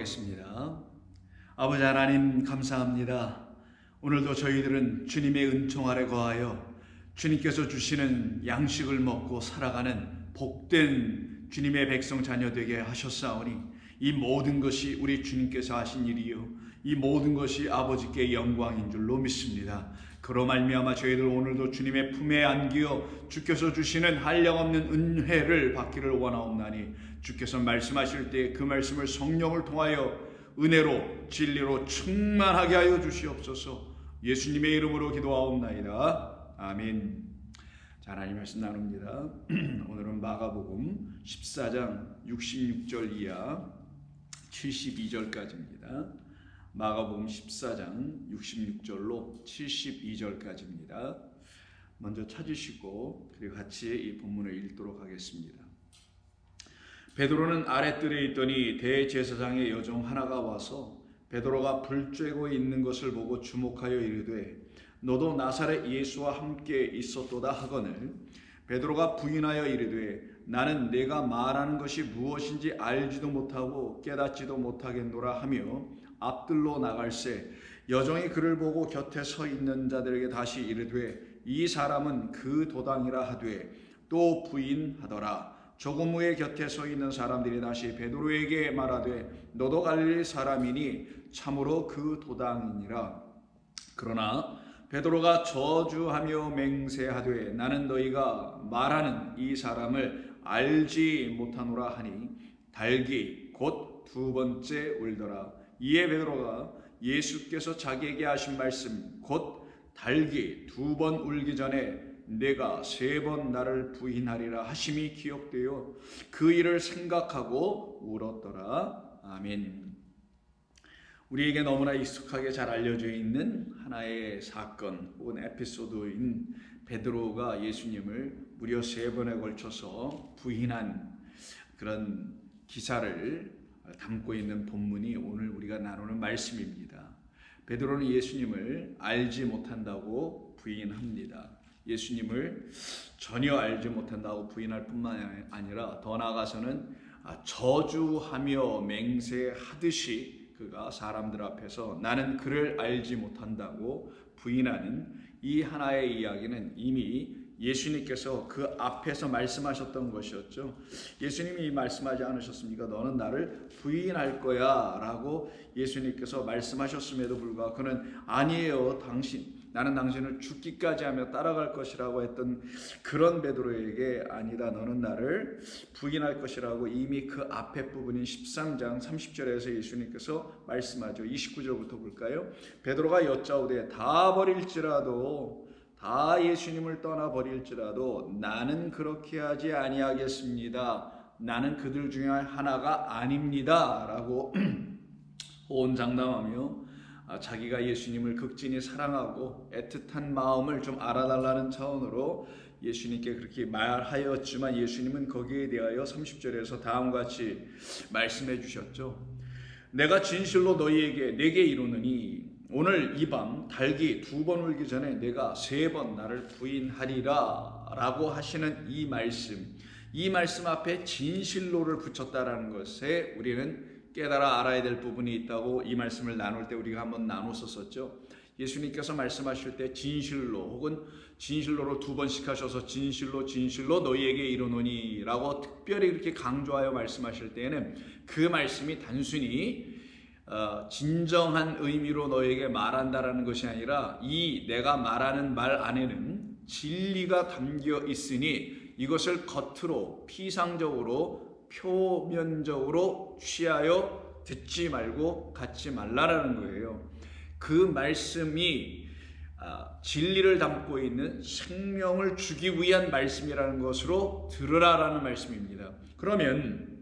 기도하겠습니다. 아버지 하나님 감사합니다. 오늘도 저희들은 주님의 은총 아래 거하여 주님께서 주시는 양식을 먹고 살아가는 복된 주님의 백성 자녀 되게 하셨사오니 이 모든 것이 우리 주님께서 하신 일이요 이 모든 것이 아버지께 영광인 줄로 믿습니다. 그로 말미암아 저희들 오늘도 주님의 품에 안기어 주께서 주시는 한량없는 은혜를 받기를 원하옵나니 주께서 말씀하실 때 그 말씀을 성령을 통하여 은혜로 진리로 충만하게 하여 주시옵소서. 예수님의 이름으로 기도하옵나이다. 아멘. 자, 하나님 말씀 나눕니다. 오늘은 마가복음 14장 66절 이하 72절까지입니다. 마가복음 14장 66절로 72절까지입니다. 먼저 찾으시고 그리고 같이 이 본문을 읽도록 하겠습니다. 베드로는 아랫뜰에 있더니 대제사장의 여종 하나가 와서 베드로가 불 쬐고 있는 것을 보고 주목하여 이르되 너도 나사렛 예수와 함께 있었도다 하거늘 베드로가 부인하여 이르되 나는 내가 말하는 것이 무엇인지 알지도 못하고 깨닫지도 못하겠노라 하며 앞뜰로 나갈새 여종이 그를 보고 곁에 서 있는 자들에게 다시 이르되 이 사람은 그 도당이라 하되 또 부인하더라. 조금 후에 곁에 서 있는 사람들이 다시 베드로에게 말하되 너도 갈릴리 사람이니 참으로 그 도당이니라. 그러나 베드로가 저주하며 맹세하되 나는 너희가 말하는 이 사람을 알지 못하노라 하니 달기 곧 두 번째 울더라. 이에 베드로가 예수께서 자기에게 하신 말씀 곧 달기 두 번 울기 전에 내가 세 번 나를 부인하리라 하심이 기억되어 그 일을 생각하고 울었더라. 아멘. 우리에게 너무나 익숙하게 잘 알려져 있는 하나의 사건 혹은 에피소드인 베드로가 예수님을 무려 세 번에 걸쳐서 부인한 그런 기사를 담고 있는 본문이 오늘 우리가 나누는 말씀입니다. 베드로는 예수님을 알지 못한다고 부인합니다. 예수님을 전혀 알지 못한다고 부인할 뿐만 아니라 더 나아가서는 저주하며 맹세하듯이 그가 사람들 앞에서 나는 그를 알지 못한다고 부인하는 이 하나의 이야기는 이미 예수님께서 그 앞에서 말씀하셨던 것이었죠. 예수님이 말씀하지 않으셨습니까? 너는 나를 부인할 거야 라고 예수님께서 말씀하셨음에도 불구하고 그는 아니에요 나는 당신을 죽기까지 하며 따라갈 것이라고 했던 그런 베드로에게 아니다 너는 나를 부인할 것이라고 이미 그 앞에 부분인 13장 30절에서 예수님께서 말씀하죠. 29절부터 볼까요? 베드로가 여짜오되 다 버릴지라도 다 예수님을 떠나버릴지라도 나는 그렇게 하지 아니하겠습니다. 나는 그들 중에 하나가 아닙니다 라고 호언장담하며 자기가 예수님을 극진히 사랑하고 애틋한 마음을 좀 알아달라는 차원으로 예수님께 그렇게 말하였지만 예수님은 거기에 대하여 30절에서 다음과 같이 말씀해 주셨죠. 내가 진실로 내게 이르노니 오늘 이 밤 달기 두 번 울기 전에 내가 세 번 나를 부인하리라 라고 하시는 이 말씀 앞에 진실로를 붙였다라는 것에 우리는 깨달아 알아야 될 부분이 있다고 이 말씀을 나눌 때 우리가 한번 나눴었죠. 예수님께서 말씀하실 때 진실로 혹은 진실로로 두 번씩 하셔서 진실로 너희에게 이르노니 라고 특별히 그렇게 강조하여 말씀하실 때에는 그 말씀이 단순히 진정한 의미로 너에게 말한다라는 것이 아니라 이 내가 말하는 말 안에는 진리가 담겨 있으니 이것을 겉으로 피상적으로 표면적으로 취하여 듣지 말고 갖지 말라라는 거예요. 그 말씀이 진리를 담고 있는 생명을 주기 위한 말씀이라는 것으로 들으라라는 말씀입니다. 그러면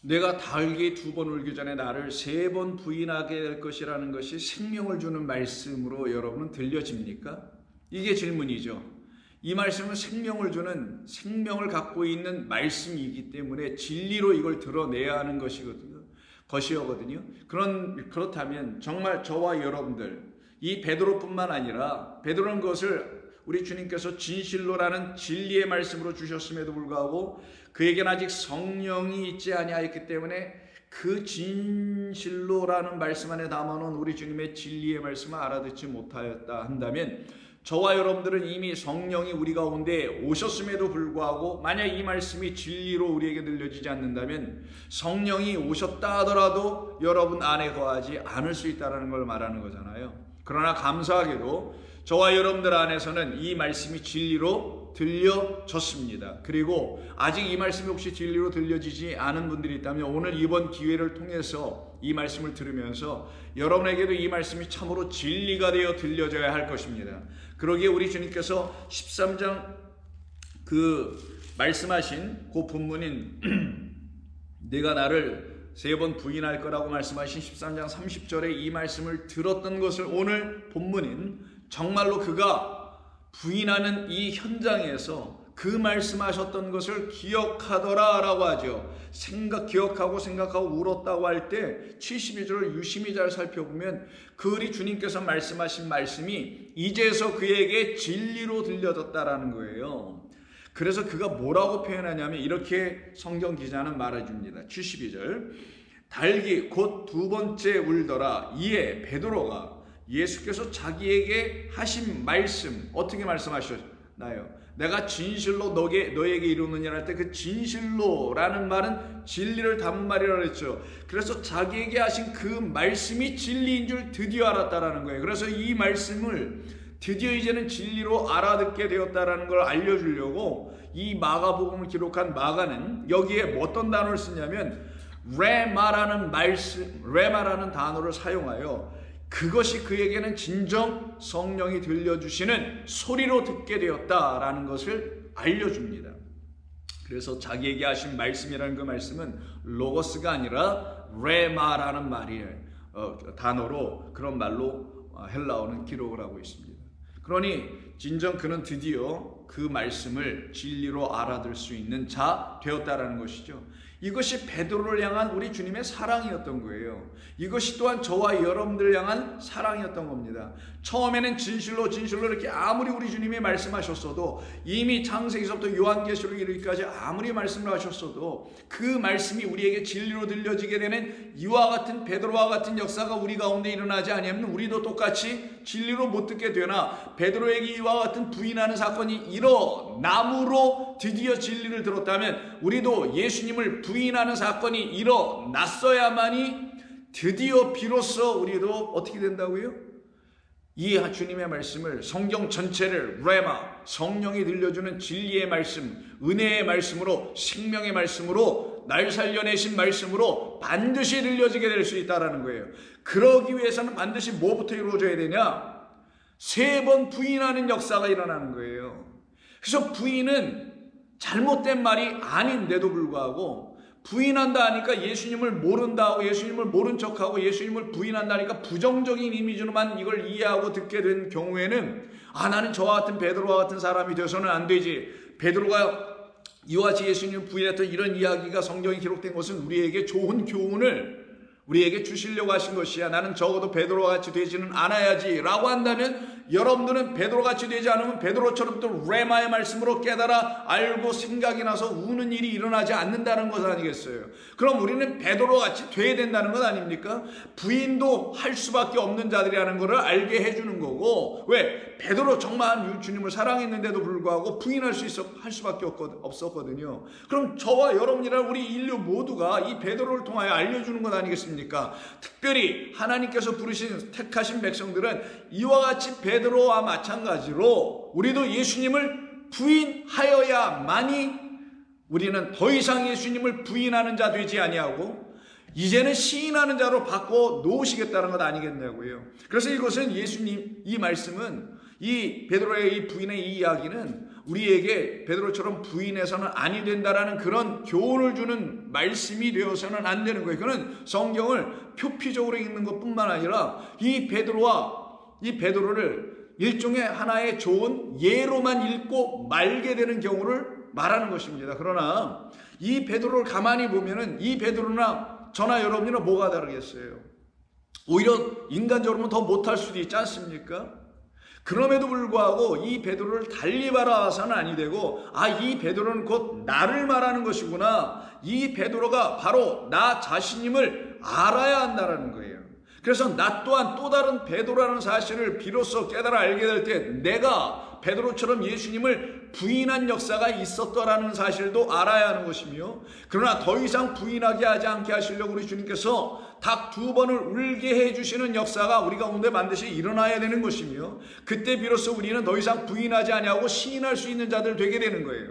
내가 달기 두 번 울기 전에 나를 세 번 부인하게 될 것이라는 것이 생명을 주는 말씀으로 여러분은 들려집니까? 이게 질문이죠. 이 말씀은 생명을 갖고 있는 말씀이기 때문에 진리로 이걸 드러내야 하는 것이거든요. 그렇다면 정말 저와 여러분들 이 베드로뿐만 아니라 베드로는 그것을 우리 주님께서 진실로라는 진리의 말씀으로 주셨음에도 불구하고 그에게는 아직 성령이 있지 아니하였기 때문에 그 진실로라는 말씀 안에 담아놓은 우리 주님의 진리의 말씀을 알아듣지 못하였다 한다면 저와 여러분들은 이미 성령이 우리 가운데 오셨음에도 불구하고 만약 이 말씀이 진리로 우리에게 들려지지 않는다면 성령이 오셨다 하더라도 여러분 안에 거하지 않을 수 있다는 걸 말하는 거잖아요. 그러나 감사하게도 저와 여러분들 안에서는 이 말씀이 진리로 들려졌습니다. 그리고 아직 이 말씀이 혹시 진리로 들려지지 않은 분들이 있다면 오늘 이번 기회를 통해서 이 말씀을 들으면서 여러분에게도 이 말씀이 참으로 진리가 되어 들려져야 할 것입니다. 그러기에 우리 주님께서 13장 말씀하신 그 본문인 내가 나를 3번 부인할 거라고 말씀하신 13장 30절에 이 말씀을 들었던 것을 오늘 본문인 정말로 그가 부인하는 이 현장에서 그 말씀하셨던 것을 기억하더라 라고 하죠. 기억하고 생각하고 울었다고 할 때 72절을 유심히 잘 살펴보면 그리 주님께서 말씀하신 말씀이 이제서 그에게 진리로 들려졌다라는 거예요. 그래서 그가 뭐라고 표현하냐면 이렇게 성경 기자는 말해줍니다. 72절 달기 곧 2번째 울더라. 이에 베드로가 예수께서 자기에게 하신 말씀 어떻게 말씀하셨나요? 내가 진실로 너에게 이루느냐 할 때 그 진실로라는 말은 진리를 담은 말이라고 그랬죠. 그래서 자기에게 하신 그 말씀이 진리인 줄 드디어 알았다라는 거예요. 그래서 이 말씀을 드디어 이제는 진리로 알아듣게 되었다라는 걸 알려주려고 이 마가복음을 기록한 마가는 여기에 어떤 단어를 쓰냐면 레마라는 단어를 사용하여 그것이 그에게는 진정 성령이 들려주시는 소리로 듣게 되었다라는 것을 알려줍니다. 그래서 자기에게 하신 말씀이라는 그 말씀은 로고스가 아니라 레마라는 단어로 그런 말로 헬라어는 기록을 하고 있습니다. 그러니 진정 그는 드디어 그 말씀을 진리로 알아들 수 있는 자 되었다라는 것이죠. 이것이 베드로를 향한 우리 주님의 사랑이었던 거예요. 이것이 또한 저와 여러분들을 향한 사랑이었던 겁니다. 처음에는 진실로 이렇게 아무리 우리 주님이 말씀하셨어도 이미 창세기서부터 요한계시록 이르기까지 아무리 말씀을 하셨어도 그 말씀이 우리에게 진리로 들려지게 되는 이와 같은 베드로와 같은 역사가 우리 가운데 일어나지 아니하면 우리도 똑같이 진리로 못 듣게 되나 베드로에게 이와 같은 부인하는 사건이 일어남으로 드디어 진리를 들었다면 우리도 예수님을 부인하는 사건이 일어났어야만이 드디어 비로소 우리도 어떻게 된다고요? 이 주님의 말씀을 성경 전체를 레마 성령이 들려주는 진리의 말씀 은혜의 말씀으로 생명의 말씀으로 날 살려내신 말씀으로 반드시 들려지게 될 수 있다는 거예요. 그러기 위해서는 반드시 뭐부터 이루어져야 되냐? 3번 부인하는 역사가 일어나는 거예요. 그래서 부인은 잘못된 말이 아닌데도 불구하고 부인한다 하니까 예수님을 모른다 하고 예수님을 모른 척하고 예수님을 부인한다 하니까 부정적인 이미지로만 이걸 이해하고 듣게 된 경우에는 나는 저와 같은 베드로와 같은 사람이 되어서는 안 되지. 베드로가 이와 같이 예수님을 부인했던 이런 이야기가 성경에 기록된 것은 우리에게 좋은 교훈을 우리에게 주시려고 하신 것이야. 나는 적어도 베드로와 같이 되지는 않아야지 라고 한다면 여러분들은 베드로같이 되지 않으면 베드로처럼 또 레마의 말씀으로 깨달아 알고 생각이 나서 우는 일이 일어나지 않는다는 것 아니겠어요? 그럼 우리는 베드로같이 돼야 된다는 것 아닙니까? 부인도 할 수밖에 없는 자들이라는 것을 알게 해주는 거고 왜? 베드로 정말 주님을 사랑했는데도 불구하고 부인할 할 수밖에 없었거든요. 그럼 저와 여러분이랑 우리 인류 모두가 이 베드로를 통하여 알려주는 것 아니겠습니까? 특별히 하나님께서 부르신 택하신 백성들은 이와 같이 베드로와 마찬가지로 우리도 예수님을 부인하여야만이 우리는 더 이상 예수님을 부인하는 자 되지 아니하고 이제는 시인하는 자로 바꿔 놓으시겠다는 것 아니겠냐고요. 그래서 이것은 예수님 이 말씀은 이 베드로의 이 부인의 이 이야기는 우리에게 베드로처럼 부인해서는 아니 된다라는 그런 교훈을 주는 말씀이 되어서는 안 되는 거예요. 그는 성경을 표피적으로 읽는 것뿐만 아니라 이 베드로를 일종의 하나의 좋은 예로만 읽고 말게 되는 경우를 말하는 것입니다. 그러나 이 베드로를 가만히 보면은 이 베드로나 저나 여러분이나 뭐가 다르겠어요? 오히려 인간적으로는 더 못할 수도 있지 않습니까? 그럼에도 불구하고 이 베드로를 달리 바라봐서는 아니 되고, 이 베드로는 곧 나를 말하는 것이구나, 이 베드로가 바로 나 자신임을 알아야 한다라는 거예요. 그래서 나 또한 또 다른 베드로라는 사실을 비로소 깨달아 알게 될 때 내가 베드로처럼 예수님을 부인한 역사가 있었더라는 사실도 알아야 하는 것이며, 그러나 더 이상 부인하게 하지 않게 하시려고 우리 주님께서 닭 2번을 울게 해주시는 역사가 우리 가운데 반드시 일어나야 되는 것이며, 그때 비로소 우리는 더 이상 부인하지 아니하고 시인할 수 있는 자들 되게 되는 거예요.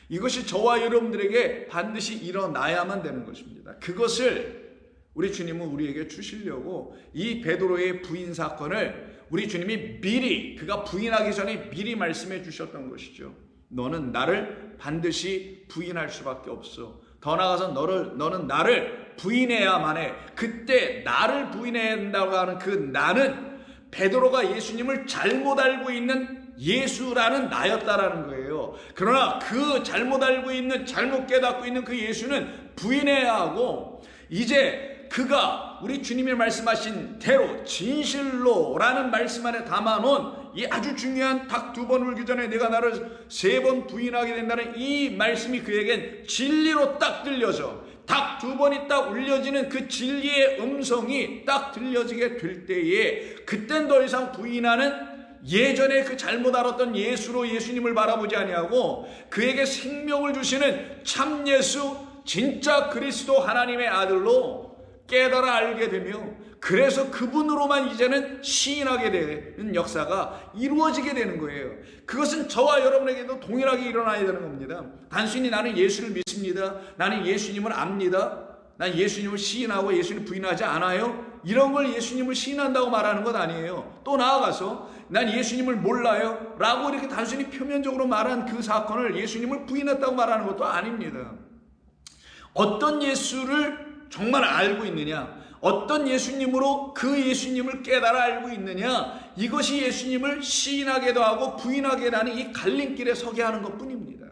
이것이 저와 여러분들에게 반드시 일어나야만 되는 것입니다. 그것을 우리 주님은 우리에게 주시려고 이 베드로의 부인 사건을 우리 주님이 미리, 그가 부인하기 전에 미리 말씀해 주셨던 것이죠. 너는 나를 반드시 부인할 수밖에 없어. 더 나아가서 너는 나를 부인해야만 해. 그때 나를 부인해야 된다고 하는 그 나는 베드로가 예수님을 잘못 알고 있는 예수라는 나였다라는 거예요. 그러나 그 잘못 알고 있는, 잘못 깨닫고 있는 그 예수는 부인해야 하고, 이제 그가 우리 주님이 말씀하신 대로 진실로라는 말씀 안에 담아놓은 이 아주 중요한 닭 2번 울기 전에 내가 나를 3번 부인하게 된다는 이 말씀이 그에겐 진리로 딱 들려져, 닭 2번이 딱 울려지는 그 진리의 음성이 딱 들려지게 될 때에, 그땐 더 이상 부인하는, 예전에 그 잘못 알았던 예수로 예수님을 바라보지 아니하고 그에게 생명을 주시는 참 예수, 진짜 그리스도 하나님의 아들로 깨달아 알게 되며, 그래서 그분으로만 이제는 시인하게 되는 역사가 이루어지게 되는 거예요. 그것은 저와 여러분에게도 동일하게 일어나야 되는 겁니다. 단순히 나는 예수를 믿습니다, 나는 예수님을 압니다, 난 예수님을 시인하고 예수님을 부인하지 않아요, 이런 걸 예수님을 시인한다고 말하는 것 아니에요. 또 나아가서 난 예수님을 몰라요 라고 이렇게 단순히 표면적으로 말한 그 사건을 예수님을 부인했다고 말하는 것도 아닙니다. 어떤 예수를 정말 알고 있느냐, 어떤 예수님으로 그 예수님을 깨달아 알고 있느냐, 이것이 예수님을 시인하게도 하고 부인하게도 하는 이 갈림길에 서게 하는 것뿐입니다.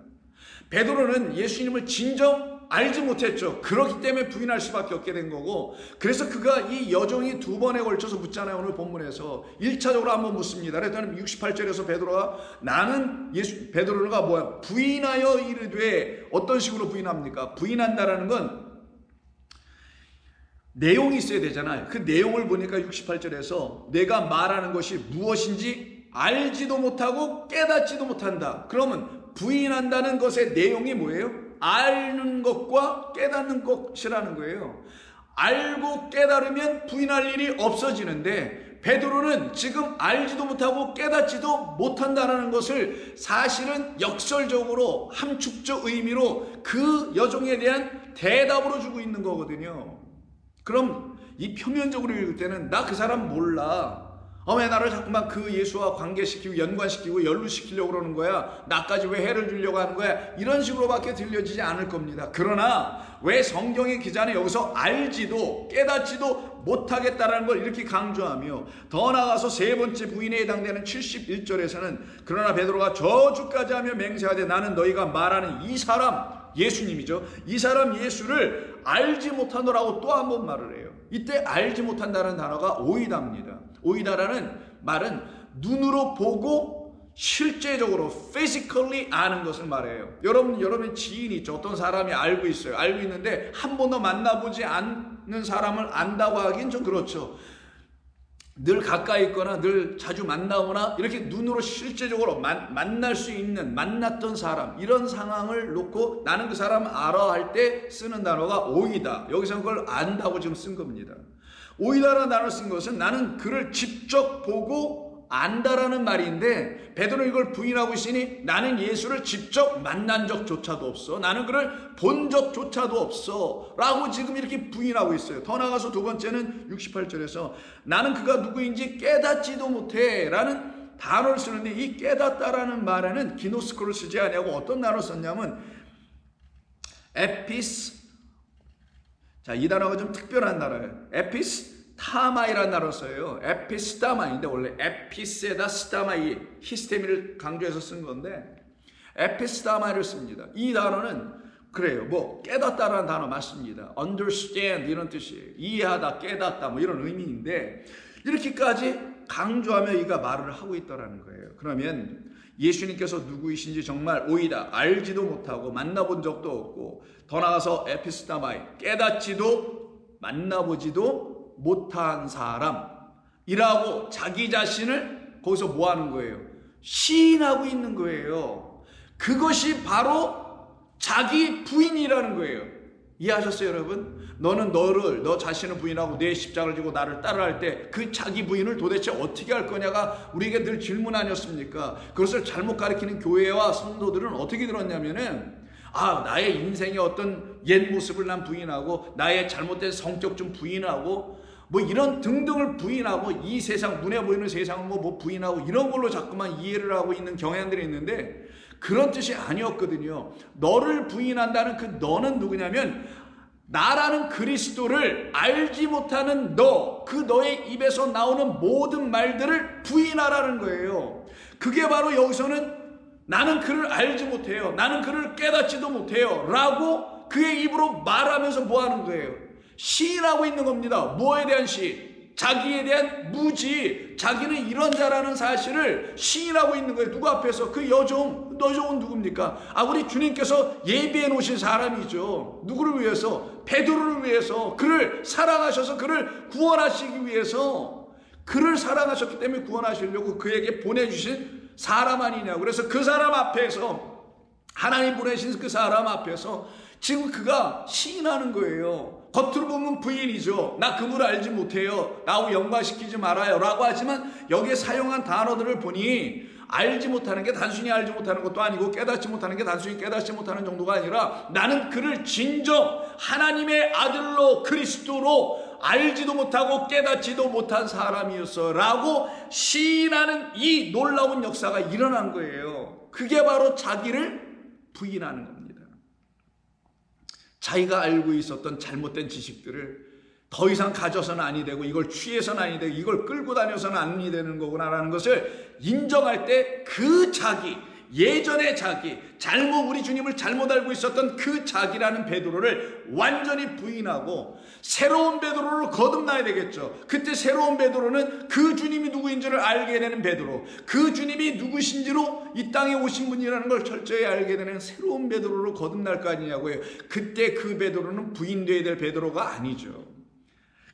베드로는 예수님을 진정 알지 못했죠. 그렇기 때문에 부인할 수밖에 없게 된 거고, 그래서 그가 이 여종이 2번에 걸쳐서 묻잖아요. 오늘 본문에서 1차적으로 한번 묻습니다. 그랬더니 68절에서 베드로가, 베드로가 뭐야? 부인하여 이르되, 어떤 식으로 부인합니까? 부인한다라는 건 내용이 있어야 되잖아요. 그 내용을 보니까 68절에서 내가 말하는 것이 무엇인지 알지도 못하고 깨닫지도 못한다. 그러면 부인한다는 것의 내용이 뭐예요? 아는 것과 깨닫는 것이라는 거예요. 알고 깨달으면 부인할 일이 없어지는데, 베드로는 지금 알지도 못하고 깨닫지도 못한다는 것을 사실은 역설적으로, 함축적 의미로 그 여종에 대한 대답으로 주고 있는 거거든요. 그럼 이 표면적으로 읽을 때는 나 그 사람 몰라, 왜 나를 자꾸만 그 예수와 관계시키고 연관시키고 연루시키려고 그러는 거야, 나까지 왜 해를 주려고 하는 거야, 이런 식으로밖에 들려지지 않을 겁니다. 그러나 왜 성경의 기자는 여기서 알지도 깨닫지도 못하겠다라는 걸 이렇게 강조하며, 더 나아가서 3번째 부인에 해당되는 71절에서는 그러나 베드로가 저주까지 하며 맹세하되 나는 너희가 말하는 이 사람, 예수님이죠, 이 사람 예수를 알지 못하노라고 또 한 번 말을 해요. 이때 알지 못한다는 단어가 오이다입니다. 오이다라는 말은 눈으로 보고 실제적으로 physically 아는 것을 말해요. 여러분 지인이 있죠. 어떤 사람이 알고 있어요. 알고 있는데 한 번도 만나보지 않는 사람을 안다고 하긴 좀 그렇죠. 늘 가까이 있거나 늘 자주 만나거나 이렇게 눈으로 실제적으로 만날 수 있는, 만났던 사람, 이런 상황을 놓고 나는 그 사람 알아 할 때 쓰는 단어가 오이다. 여기서 그걸 안다고 지금 쓴 겁니다. 오이다라는 단어를 쓴 것은 나는 그를 직접 보고 안다라는 말인데, 베드로는 이걸 부인하고 있으니 나는 예수를 직접 만난 적조차도 없어, 나는 그를 본 적조차도 없어 라고 지금 이렇게 부인하고 있어요. 더 나아가서 2번째는 68절에서 나는 그가 누구인지 깨닫지도 못해 라는 단어를 쓰는데, 이 깨닫다라는 말에는 기노스코를 쓰지 아니하고 어떤 단어를 썼냐면 에피스, 이 단어가 좀 특별한 단어예요. 에피스타마이라는 단어를 써요. 에피스타마인데 원래 에피스에다 스타마이, 히스테미를 강조해서 쓴 건데 에피스타마이를 씁니다. 이 단어는 그래요, 깨닫다라는 단어 맞습니다. understand 이런 뜻이에요. 이해하다, 깨닫다 이런 의미인데, 이렇게까지 강조하며 이가 말을 하고 있더라는 거예요. 그러면 예수님께서 누구이신지 정말 오이다 알지도 못하고 만나본 적도 없고, 더 나아가서 에피스타마이 깨닫지도 만나보지도 못한 사람이라고 자기 자신을 거기서 뭐 하는 거예요? 시인하고 있는 거예요. 그것이 바로 자기 부인이라는 거예요. 이해하셨어요, 여러분? 너는 너 자신을 부인하고 내 십자가를 지고 나를 따라할 때 그 자기 부인을 도대체 어떻게 할 거냐가 우리에게 늘 질문 아니었습니까? 그것을 잘못 가르치는 교회와 성도들은 어떻게 들었냐면은, 나의 인생의 어떤 옛 모습을 난 부인하고, 나의 잘못된 성격 좀 부인하고, 뭐 이런 등등을 부인하고, 이 세상 눈에 보이는 세상은 뭐 부인하고, 이런 걸로 자꾸만 이해를 하고 있는 경향들이 있는데, 그런 뜻이 아니었거든요. 너를 부인한다는 그 너는 누구냐면, 나라는 그리스도를 알지 못하는 너, 그 너의 입에서 나오는 모든 말들을 부인하라는 거예요. 그게 바로 여기서는 나는 그를 알지 못해요, 나는 그를 깨닫지도 못해요 라고 그의 입으로 말하면서 뭐 하는 거예요? 시인하고 있는 겁니다. 뭐에 대한 시? 자기에 대한 무지, 자기는 이런 자라는 사실을 시인하고 있는 거예요. 누구 앞에서? 그 여종은 누굽니까? 우리 주님께서 예비해 놓으신 사람이죠. 누구를 위해서? 베드로를 위해서. 그를 사랑하셔서 그를 구원하시기 위해서, 그를 사랑하셨기 때문에 구원하시려고 그에게 보내주신 사람 아니냐고. 그래서 그 사람 앞에서, 하나님 보내신 그 사람 앞에서 지금 그가 시인하는 거예요. 겉으로 보면 부인이죠. 나 그분을 알지 못해요, 나하고 연관시키지 말아요 라고 하지만, 여기에 사용한 단어들을 보니 알지 못하는 게 단순히 알지 못하는 것도 아니고, 깨닫지 못하는 게 단순히 깨닫지 못하는 정도가 아니라, 나는 그를 진정 하나님의 아들로 그리스도로 알지도 못하고 깨닫지도 못한 사람이었어 라고 시인하는 이 놀라운 역사가 일어난 거예요. 그게 바로 자기를 부인하는 겁니다. 자기가 알고 있었던 잘못된 지식들을 더 이상 가져서는 아니 되고, 이걸 취해서는 아니 되고, 이걸 끌고 다녀서는 아니 되는 거구나라는 것을 인정할 때, 그 자기, 예전의 자기, 우리 주님을 잘못 알고 있었던 그 자기라는 베드로를 완전히 부인하고 새로운 베드로를 거듭나야 되겠죠. 그때 새로운 베드로는 그 주님이 누구인지를 알게 되는 베드로, 그 주님이 누구신지로 이 땅에 오신 분이라는 걸 철저히 알게 되는 새로운 베드로로 거듭날 거 아니냐고요. 그때 그 베드로는 부인되어야 될 베드로가 아니죠.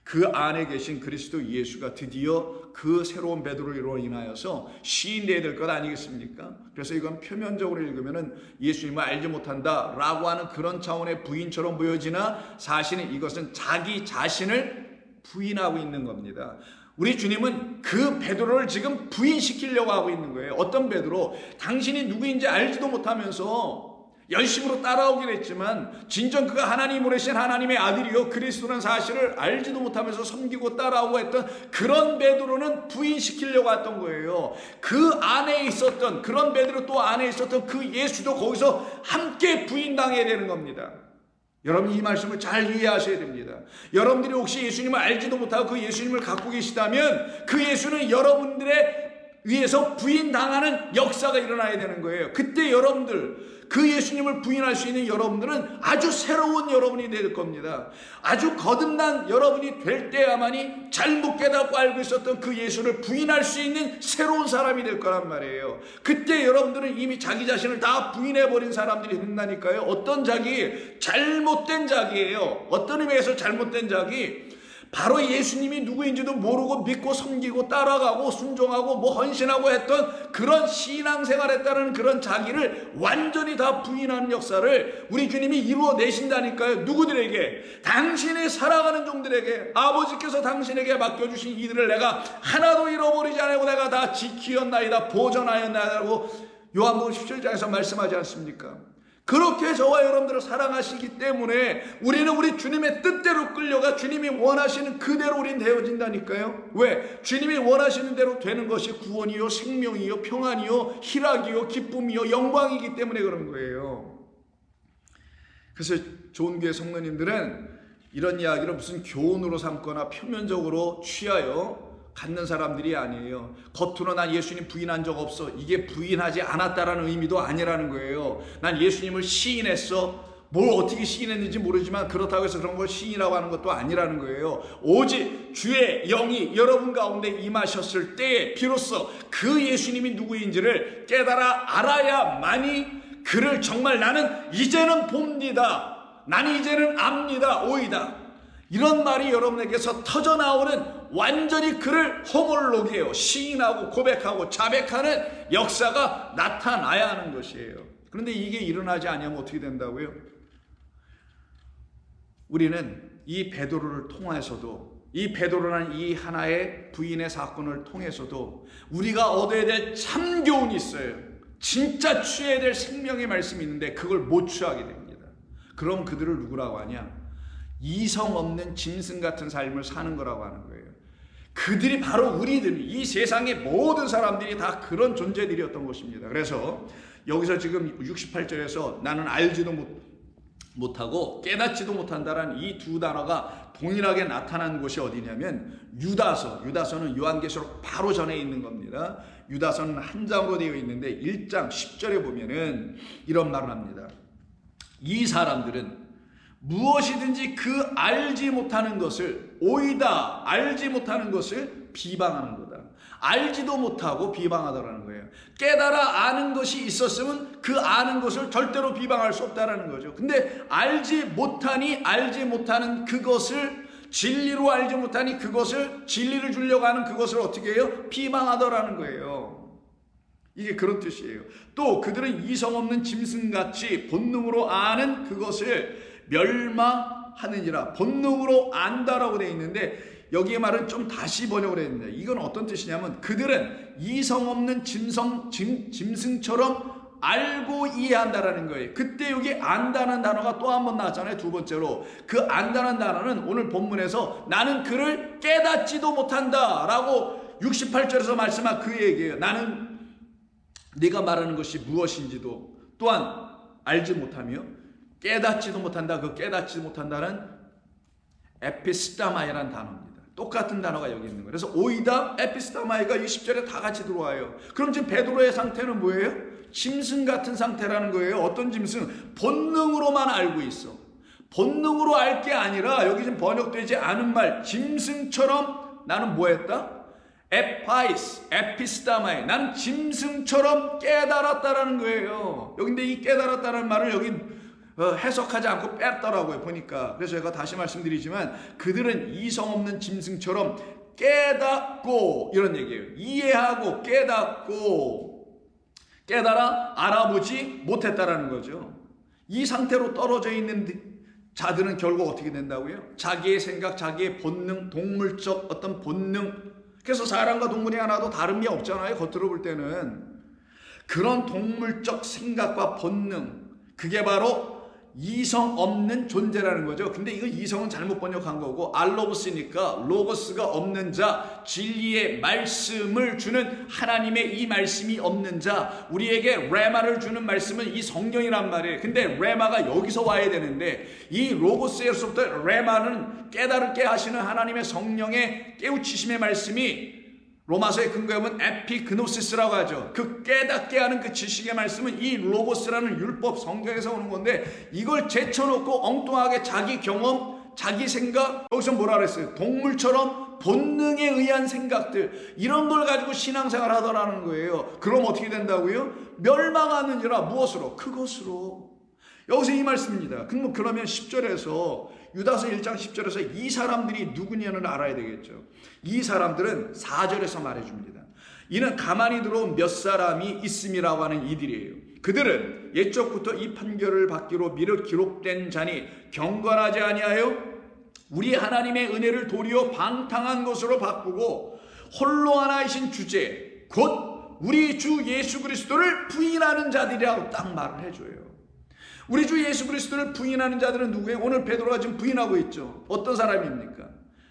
그 안에 계신 그리스도 예수가 드디어 그 새로운 베드로로 인하여서 시인되어야 될 것 아니겠습니까? 그래서 이건 표면적으로 읽으면은 예수님을 알지 못한다 라고 하는 그런 차원의 부인처럼 보여지나, 사실은 이것은 자기 자신을 부인하고 있는 겁니다. 우리 주님은 그 베드로를 지금 부인시키려고 하고 있는 거예요. 어떤 베드로? 당신이 누구인지 알지도 못하면서 열심으로 따라오긴 했지만, 진정 그가 하나님 보내신 하나님의 아들이요 그리스도라는 사실을 알지도 못하면서 섬기고 따라오고 했던 그런 베드로는 부인시키려고 했던 거예요. 그 안에 있었던 그런 베드로, 또 안에 있었던 그 예수도 거기서 함께 부인당해야 되는 겁니다. 여러분, 이 말씀을 잘 이해하셔야 됩니다. 여러분들이 혹시 예수님을 알지도 못하고 그 예수님을 갖고 계시다면, 그 예수는 여러분들의 위해서 부인당하는 역사가 일어나야 되는 거예요. 그때 여러분들, 그 예수님을 부인할 수 있는 여러분들은 아주 새로운 여러분이 될 겁니다. 아주 거듭난 여러분이 될 때야만이 잘못 깨닫고 알고 있었던 그 예수를 부인할 수 있는 새로운 사람이 될 거란 말이에요. 그때 여러분들은 이미 자기 자신을 다 부인해버린 사람들이 된다니까요. 어떤 자기? 잘못된 자기예요. 어떤 의미에서 잘못된 자기? 바로 예수님이 누구인지도 모르고 믿고 섬기고 따라가고 순종하고 뭐 헌신하고 했던 그런 신앙생활했다는 그런 자기를 완전히 다 부인하는 역사를 우리 주님이 이루어내신다니까요. 누구들에게? 당신의 사랑하는 종들에게. 아버지께서 당신에게 맡겨주신 이들을 내가 하나도 잃어버리지 않고 내가 다 지키었나이다, 보존하였나이다라고 요한복음 17장에서 말씀하지 않습니까? 그렇게 저와 여러분들을 사랑하시기 때문에 우리는 우리 주님의 뜻대로 끌려가 주님이 원하시는 그대로 우린 되어진다니까요. 왜? 주님이 원하시는 대로 되는 것이 구원이요, 생명이요, 평안이요, 희락이요, 기쁨이요, 영광이기 때문에 그런 거예요. 그래서 좋은 교회 성도님들은 이런 이야기를 무슨 교훈으로 삼거나 표면적으로 취하여 갖는 사람들이 아니에요. 겉으로 난 예수님 부인한 적 없어, 이게 부인하지 않았다라는 의미도 아니라는 거예요. 난 예수님을 시인했어, 뭘 어떻게 시인했는지 모르지만 그렇다고 해서 그런 걸 시인이라고 하는 것도 아니라는 거예요. 오직 주의 영이 여러분 가운데 임하셨을 때에 비로소 그 예수님이 누구인지를 깨달아 알아야만이 그를 정말 나는 이제는 봅니다. 나는 이제는 압니다. 오이다. 이런 말이 여러분에게서 터져나오는 완전히 그를 허물로게요. 시인하고 고백하고 자백하는 역사가 나타나야 하는 것이에요. 그런데 이게 일어나지 않으면 어떻게 된다고요? 우리는 이 베드로를 통해서도 이 베드로라는 이 하나의 부인의 사건을 통해서도 우리가 얻어야 될 참 교훈이 있어요. 진짜 취해야 될 생명의 말씀이 있는데 그걸 못 취하게 됩니다. 그럼 그들을 누구라고 하냐? 이성 없는 짐승 같은 삶을 사는 거라고 하는 거예요. 그들이 바로 우리들, 이 세상의 모든 사람들이 다 그런 존재들이었던 것입니다. 그래서 여기서 지금 68절에서 나는 알지도 못하고 깨닫지도 못한다라는 이 두 단어가 동일하게 나타난 곳이 어디냐면 유다서는 요한계시록 바로 전에 있는 겁니다. 유다서는 한 장으로 되어 있는데 1장 10절에 보면은 이런 말을 합니다. 이 사람들은 무엇이든지 그 알지 못하는 것을 오이다 알지 못하는 것을 비방하는 거다. 알지도 못하고 비방하더라는 거예요. 깨달아 아는 것이 있었으면 그 아는 것을 절대로 비방할 수 없다라는 거죠. 근데 알지 못하니 알지 못하는 그것을 진리로 알지 못하니 그것을 진리를 주려고 하는 그것을 어떻게 해요? 비방하더라는 거예요. 이게 그런 뜻이에요. 또 그들은 이성 없는 짐승같이 본능으로 아는 그것을 멸망하느니라. 본능으로 안다라고 되어 있는데 여기에 말은 좀 다시 번역을 했는데 이건 어떤 뜻이냐면 그들은 이성 없는 짐승처럼 알고 이해한다라는 거예요. 그때 여기 안다는 단어가 또 한 번 나왔잖아요. 두 번째로 그 안다는 단어는 오늘 본문에서 나는 그를 깨닫지도 못한다라고 68절에서 말씀한 그 얘기예요. 나는 네가 말하는 것이 무엇인지도 또한 알지 못하며 깨닫지도 못한다. 그 깨닫지 못한다는 에피스타마이라는 단어입니다. 똑같은 단어가 여기 있는 거예요. 그래서 오이다, 에피스타마이가 이 10절에 다 같이 들어와요. 그럼 지금 베드로의 상태는 뭐예요? 짐승 같은 상태라는 거예요. 어떤 짐승? 본능으로만 알고 있어. 본능으로 알 게 아니라 여기 지금 번역되지 않은 말 짐승처럼 나는 뭐 했다? 에피스타마이 나는 짐승처럼 깨달았다라는 거예요. 여기인데 이 깨달았다는 말을 여기 해석하지 않고 뺐더라고요 보니까. 그래서 제가 다시 말씀드리지만 그들은 이성 없는 짐승처럼 깨닫고 이런 얘기예요. 이해하고 깨닫고 깨달아 알아보지 못했다라는 거죠. 이 상태로 떨어져 있는 자들은 결국 어떻게 된다고요? 자기의 생각, 자기의 본능, 동물적 어떤 본능. 그래서 사람과 동물이 하나도 다름이 없잖아요. 겉으로 볼 때는. 그런 동물적 생각과 본능, 그게 바로 이성 없는 존재라는 거죠. 근데 이거 이성은 잘못 번역한 거고 알로고스니까 로고스가 없는 자, 진리의 말씀을 주는 하나님의 이 말씀이 없는 자, 우리에게 레마를 주는 말씀은 이 성령이란 말이에요. 근데 레마가 여기서 와야 되는데 이 로고스에서부터 레마는 깨달게 하시는 하나님의 성령의 깨우치심의 말씀이 로마서의 근거에 보면 에피그노시스라고 하죠. 그 깨닫게 하는 그 지식의 말씀은 이 로고스라는 율법 성경에서 오는 건데 이걸 제쳐놓고 엉뚱하게 자기 경험, 자기 생각, 여기서 뭐라 그랬어요? 동물처럼 본능에 의한 생각들 이런 걸 가지고 신앙생활 하더라는 거예요. 그럼 어떻게 된다고요? 멸망하느니라. 무엇으로? 그것으로. 여기서 이 말씀입니다. 그러면 10절에서 유다서 1장 10절에서 이 사람들이 누구냐를 알아야 되겠죠. 이 사람들은 4절에서 말해줍니다. 이는 가만히 들어온 몇 사람이 있음이라고 하는 이들이에요. 그들은 옛적부터 이 판결을 받기로 미리 기록된 자니 경건하지 아니하여 우리 하나님의 은혜를 도리어 방탕한 것으로 바꾸고 홀로 하나이신 주제 곧 우리 주 예수 그리스도를 부인하는 자들이라고 딱 말을 해줘요. 우리 주 예수 그리스도를 부인하는 자들은 누구예요? 오늘 베드로가 지금 부인하고 있죠. 어떤 사람입니까?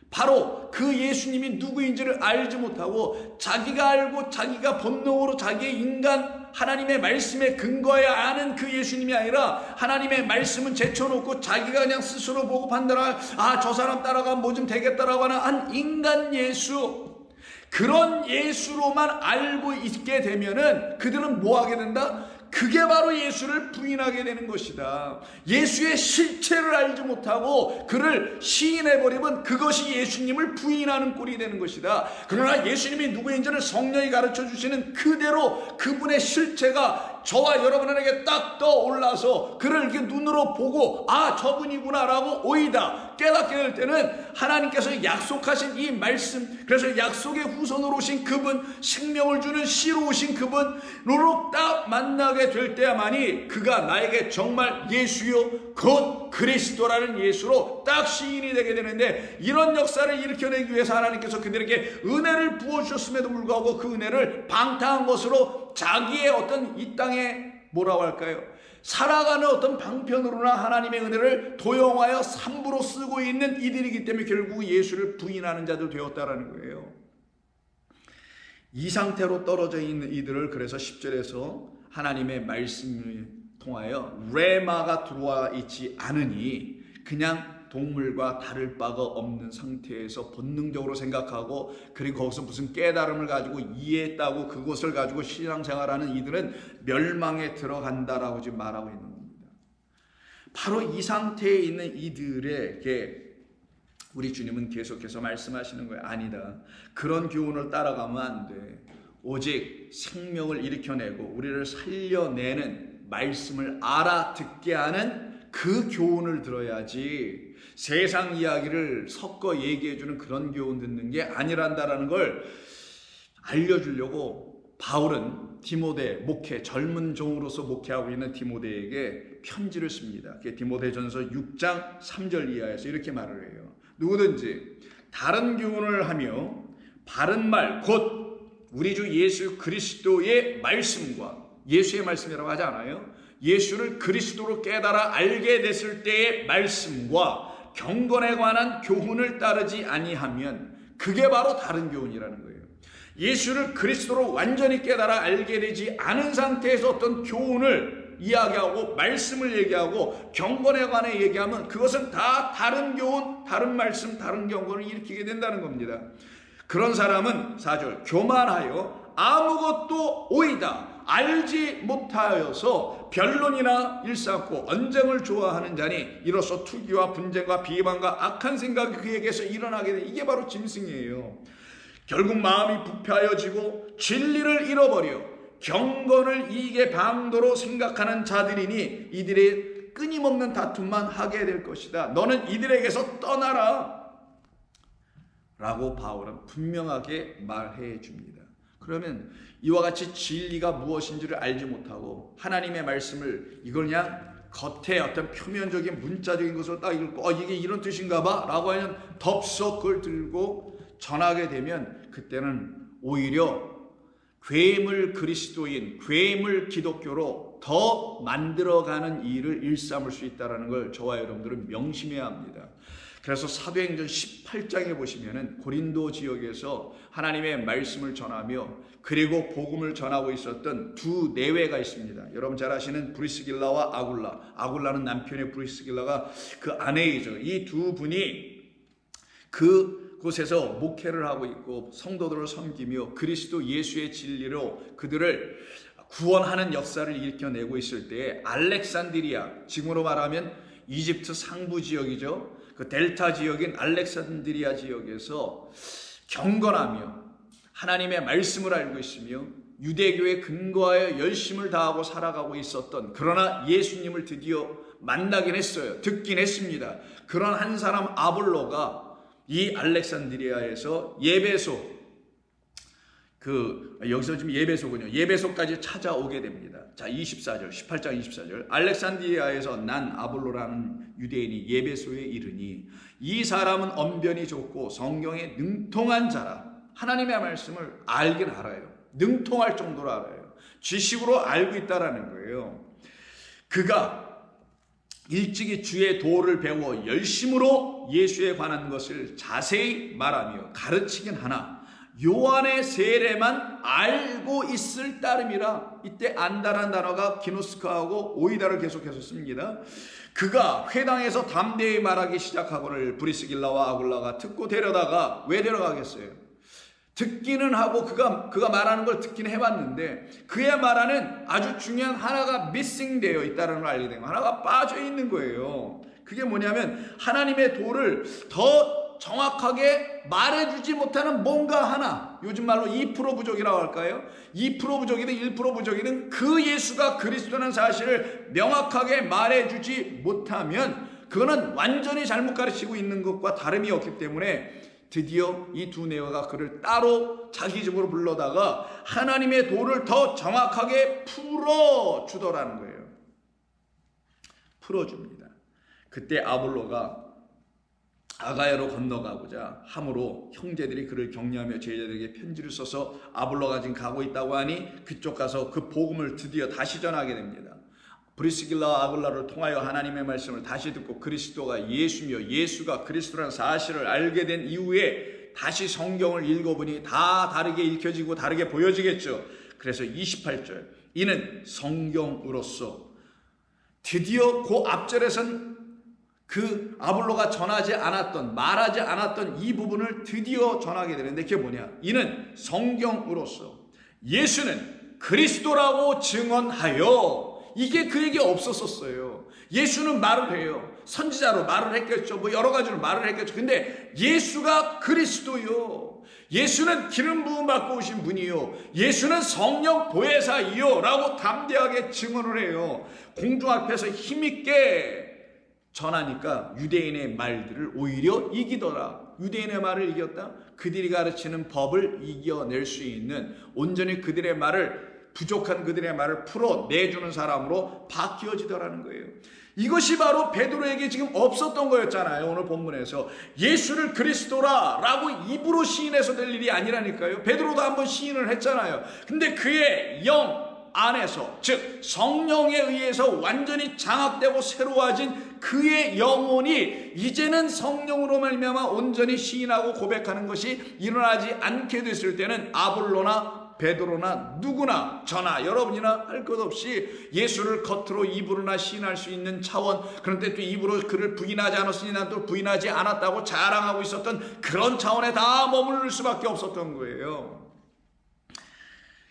바로 그 예수님이 누구인지를 알지 못하고 자기가 알고 자기가 본능으로 자기의 인간 하나님의 말씀에 근거해 아는 그 예수님이 아니라 하나님의 말씀은 제쳐놓고 자기가 그냥 스스로 보고 판단할 저 사람 따라가면 뭐 좀 되겠다라고 하는 한 인간 예수, 그런 예수로만 알고 있게 되면은 그들은 뭐 하게 된다? 그게 바로 예수를 부인하게 되는 것이다. 예수의 실체를 알지 못하고 그를 시인해버리면 그것이 예수님을 부인하는 꼴이 되는 것이다. 그러나 예수님이 누구인지를 성령이 가르쳐 주시는 그대로 그분의 실체가 저와 여러분에게 딱 떠올라서 그를 이렇게 눈으로 보고 아 저분이구나 라고 오이다 깨닫게 될 때는 하나님께서 약속하신 이 말씀, 그래서 약속의 후손으로 오신 그분, 생명을 주는 씨로 오신 그분으로 딱 만나게 될 때야만이 그가 나에게 정말 예수요 곧 그리스도라는 예수로 딱 시인이 되게 되는데, 이런 역사를 일으켜내기 위해서 하나님께서 그들에게 은혜를 부어주셨음에도 불구하고 그 은혜를 방탕한 것으로 자기의 어떤 이 땅에 뭐라고 할까요? 살아가는 어떤 방편으로나 하나님의 은혜를 도용하여 삼부로 쓰고 있는 이들이기 때문에 결국 예수를 부인하는 자들 되었다라는 거예요. 이 상태로 떨어져 있는 이들을 그래서 10절에서 하나님의 말씀을 통하여 레마가 들어와 있지 않으니 그냥 동물과 다를 바가 없는 상태에서 본능적으로 생각하고 그리고 거기서 무슨 깨달음을 가지고 이해했다고 그것을 가지고 신앙생활하는 이들은 멸망에 들어간다라고 지금 말하고 있는 겁니다. 바로 이 상태에 있는 이들에게 우리 주님은 계속해서 말씀하시는 거예요. 아니다. 그런 교훈을 따라가면 안 돼. 오직 생명을 일으켜내고 우리를 살려내는 말씀을 알아듣게 하는 그 교훈을 들어야지 세상 이야기를 섞어 얘기해주는 그런 교훈 듣는 게 아니란다라는 걸 알려주려고 바울은 디모데 목회, 젊은 종으로서 목회하고 있는 디모데에게 편지를 씁니다. 디모데전서 6장 3절 이하에서 이렇게 말을 해요. 누구든지 다른 교훈을 하며 바른 말, 곧 우리 주 예수 그리스도의 말씀과, 예수의 말씀이라고 하지 않아요? 예수를 그리스도로 깨달아 알게 됐을 때의 말씀과 경건에 관한 교훈을 따르지 아니하면 그게 바로 다른 교훈이라는 거예요. 예수를 그리스도로 완전히 깨달아 알게 되지 않은 상태에서 어떤 교훈을 이야기하고 말씀을 얘기하고 경건에 관해 얘기하면 그것은 다 다른 교훈, 다른 말씀, 다른 경건을 일으키게 된다는 겁니다. 그런 사람은 4절 교만하여 아무것도 오이다 알지 못하여서 변론이나 일삼고 언쟁을 좋아하는 자니 이로써 투기와 분쟁과 비방과 악한 생각이 그에게서 일어나게 돼. 이게 바로 짐승이에요. 결국 마음이 부패하여지고 진리를 잃어버려 경건을 이익의 방도로 생각하는 자들이니 이들의 끊임없는 다툼만 하게 될 것이다. 너는 이들에게서 떠나라 라고 바울은 분명하게 말해 줍니다. 그러면 이와 같이 진리가 무엇인지를 알지 못하고 하나님의 말씀을 이걸 그냥 겉에 어떤 표면적인 문자적인 것으로 딱 읽고 이게 이런 뜻인가 봐 라고 하면 덥석 그걸 들고 전하게 되면 그때는 오히려 괴물 그리스도인, 괴물 기독교로 더 만들어가는 일을 일삼을 수 있다는 걸 저와 여러분들은 명심해야 합니다. 그래서 사도행전 18장에 보시면은 고린도 지역에서 하나님의 말씀을 전하며 그리고 복음을 전하고 있었던 두 내외가 있습니다. 여러분 잘 아시는 브리스길라와 아굴라. 아굴라는 남편의 브리스길라가 그 아내이죠. 이 두 분이 그곳에서 목회를 하고 있고 성도들을 섬기며 그리스도 예수의 진리로 그들을 구원하는 역사를 일으켜내고 있을 때에 알렉산드리아, 지금으로 말하면 이집트 상부 지역이죠. 그 델타 지역인 알렉산드리아 지역에서 경건하며 하나님의 말씀을 알고 있으며 유대교에 근거하여 열심을 다하고 살아가고 있었던, 그러나 예수님을 드디어 만나긴 했어요. 듣긴 했습니다. 그런 한 사람 아볼로가 이 알렉산드리아에서 예배소, 여기서 지금 예배소군요. 예배소까지 찾아오게 됩니다. 자, 24절, 18장 24절. 알렉산드리아에서 난 아볼로라는 유대인이 예배소에 이르니 이 사람은 언변이 좋고 성경에 능통한 자라. 하나님의 말씀을 알긴 알아요. 능통할 정도로 알아요. 지식으로 알고 있다라는 거예요. 그가 일찍이 주의 도를 배워 열심으로 예수에 관한 것을 자세히 말하며 가르치긴 하나 요한의 세례만 알고 있을 따름이라. 이때 안다라는 단어가 기노스카하고 오이다를 계속해서 씁니다. 그가 회당에서 담대히 말하기 시작하고를 브리스길라와 아굴라가 듣고 데려다가, 왜 데려가겠어요? 듣기는 하고 그가 말하는 걸 듣기는 해봤는데 그의 말하는 아주 중요한 하나가 미싱 되어 있다는 걸 알게 된 거예요. 하나가 빠져 있는 거예요. 그게 뭐냐면 하나님의 도를 더 정확하게 말해주지 못하는 뭔가 하나, 요즘 말로 2% 부족이라고 할까요? 2% 부족이든 1% 부족이든 그 예수가 그리스도라는 사실을 명확하게 말해주지 못하면 그거는 완전히 잘못 가르치고 있는 것과 다름이 없기 때문에 드디어 이 두 내외가 그를 따로 자기 집으로 불러다가 하나님의 도를 더 정확하게 풀어주더라는 거예요. 풀어줍니다. 그때 아볼로가 아가야로 건너가고자 함으로 형제들이 그를 격려하며 제자들에게 편지를 써서 아볼로가 지금 가고 있다고 하니 그쪽 가서 그 복음을 드디어 다시 전하게 됩니다. 브리스길라와 아굴라를 통하여 하나님의 말씀을 다시 듣고 그리스도가 예수며 예수가 그리스도라는 사실을 알게 된 이후에 다시 성경을 읽어보니 다 다르게 읽혀지고 다르게 보여지겠죠. 그래서 28절, 이는 성경으로서 드디어 그 앞절에선 그 아볼로가 전하지 않았던, 말하지 않았던 이 부분을 드디어 전하게 되는데 그게 뭐냐? 이는 성경으로서 예수는 그리스도라고 증언하여. 이게 그에게 없었었어요. 예수는 말을 해요. 선지자로 말을 했겠죠. 뭐 여러 가지로 말을 했겠죠. 근데 예수가 그리스도요. 예수는 기름 부음 받고 오신 분이요. 예수는 성령 보혜사이요. 라고 담대하게 증언을 해요. 공중 앞에서 힘있게 전하니까 유대인의 말들을 오히려 이기더라. 유대인의 말을 이겼다? 그들이 가르치는 법을 이겨낼 수 있는, 온전히 그들의 말을, 부족한 그들의 말을 풀어내주는 사람으로 바뀌어지더라는 거예요. 이것이 바로 베드로에게 지금 없었던 거였잖아요. 오늘 본문에서 예수를 그리스도라 라고 입으로 시인해서 될 일이 아니라니까요. 베드로도 한번 시인을 했잖아요. 근데 그의 영 안에서, 즉 성령에 의해서 완전히 장악되고 새로워진 그의 영혼이 이제는 성령으로 말미암아 온전히 시인하고 고백하는 것이 일어나지 않게 됐을 때는 아볼로나 베드로나 누구나 저나 여러분이나 할 것 없이 예수를 겉으로 입으로나 시인할 수 있는 차원, 그런데 또 입으로 그를 부인하지 않았으니 난 또 부인하지 않았다고 자랑하고 있었던 그런 차원에 다 머무를 수밖에 없었던 거예요.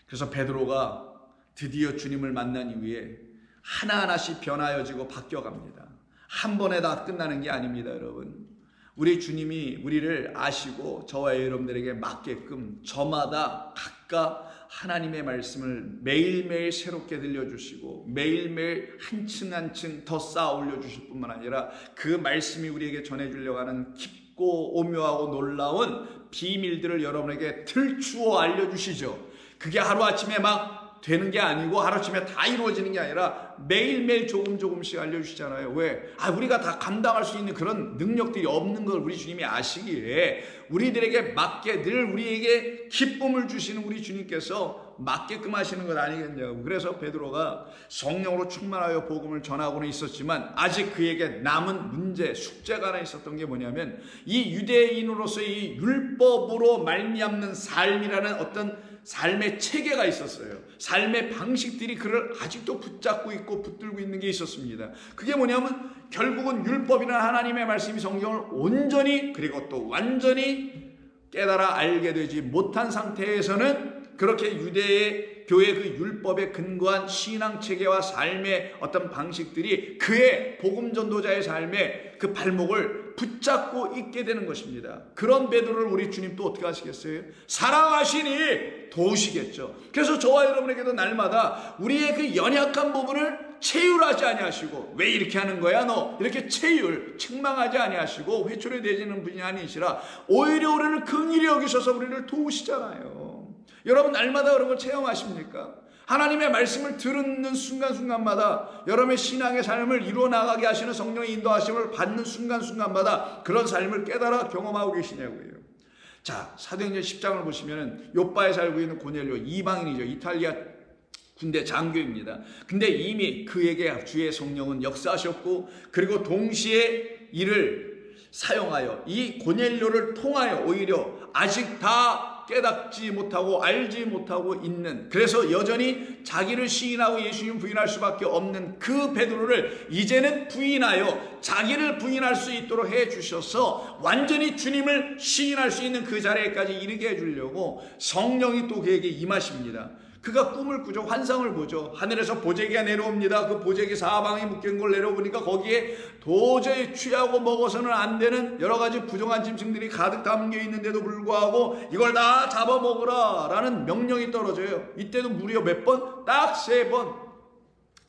그래서 베드로가 드디어 주님을 만난 이후에 하나하나씩 변하여지고 바뀌어갑니다. 한 번에 다 끝나는 게 아닙니다, 여러분. 우리 주님이 우리를 아시고 저와 여러분들에게 맞게끔 저마다 각각 하나님의 말씀을 매일매일 새롭게 들려주시고 매일매일 한층 한층 더 쌓아 올려주실 뿐만 아니라 그 말씀이 우리에게 전해주려고 하는 깊고 오묘하고 놀라운 비밀들을 여러분에게 들추어 알려주시죠. 그게 하루아침에 막 되는 게 아니고 하루아침에 다 이루어지는 게 아니라 매일매일 조금씩 알려주시잖아요. 왜? 우리가 다 감당할 수 있는 그런 능력들이 없는 걸 우리 주님이 아시기에 우리들에게 맞게 늘 우리에게 기쁨을 주시는 우리 주님께서 맞게끔 하시는 것 아니겠냐고. 그래서 베드로가 성령으로 충만하여 복음을 전하고는 있었지만 아직 그에게 남은 문제, 숙제가 하나 있었던 게 뭐냐면 이 유대인으로서의 율법으로 말미암는 삶이라는 어떤 삶의 체계가 있었어요. 삶의 방식들이 그를 아직도 붙잡고 있고 붙들고 있는 게 있었습니다. 그게 뭐냐면 결국은 율법이나 하나님의 말씀이 성경을 온전히 그리고 또 완전히 깨달아 알게 되지 못한 상태에서는 그렇게 유대의 교회 그 율법에 근거한 신앙 체계와 삶의 어떤 방식들이 그의 복음 전도자의 삶에 그 발목을 붙잡고 있게 되는 것입니다. 그런 베드로를 우리 주님 또 어떻게 하시겠어요? 사랑하시니 도우시겠죠. 그래서 저와 여러분에게도 날마다 우리의 그 연약한 부분을 체휼하지 아니하시고 왜 이렇게 하는 거야 너? 이렇게 책망하지 아니하시고 회초리 내지는 분이 아니시라 오히려 우리를 긍휼히 여기셔서 우리를 도우시잖아요. 여러분 날마다 그런 걸 체험하십니까? 하나님의 말씀을 듣는 순간순간마다 여러분의 신앙의 삶을 이루어나가게 하시는 성령의 인도하심을 받는 순간순간마다 그런 삶을 깨달아 경험하고 계시냐고요. 자, 사도행전 10장을 보시면 요빠에 살고 있는 고넬료, 이방인이죠. 이탈리아 군대 장교입니다. 근데 이미 그에게 주의 성령은 역사하셨고 그리고 동시에 이를 사용하여 이 고넬료를 통하여 오히려 아직 다 깨닫지 못하고 알지 못하고 있는, 그래서 여전히 자기를 시인하고 예수님 부인할 수밖에 없는 그 베드로를 이제는 부인하여 자기를 부인할 수 있도록 해 주셔서 완전히 주님을 시인할 수 있는 그 자리에까지 이르게 해 주려고 성령이 또 그에게 임하십니다. 그가 꿈을 꾸죠. 환상을 보죠. 하늘에서 보재기가 내려옵니다. 그 보재기 사방에 묶인 걸 내려보니까 거기에 도저히 취하고 먹어서는 안 되는 여러 가지 부정한 짐승들이 가득 담겨 있는데도 불구하고 이걸 다 잡아먹으라 라는 명령이 떨어져요. 이때도 무려 몇 번? 딱 3번.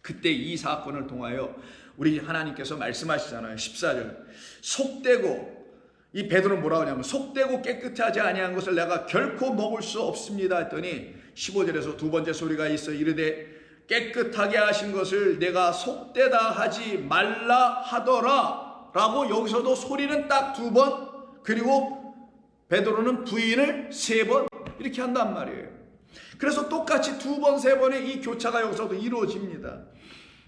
그때 이 사건을 통하여 우리 하나님께서 말씀하시잖아요. 14절. 속되고, 이 베드로는 뭐라고 하냐면 속되고 깨끗하지 아니한 것을 내가 결코 먹을 수 없습니다 했더니 15절에서 두 번째 소리가 있어 이르되 깨끗하게 하신 것을 내가 속되다 하지 말라 하더라 라고, 여기서도 소리는 딱 2번, 그리고 베드로는 부인을 3번 이렇게 한단 말이에요. 그래서 똑같이 2번 3번의 이 교차가 여기서도 이루어집니다.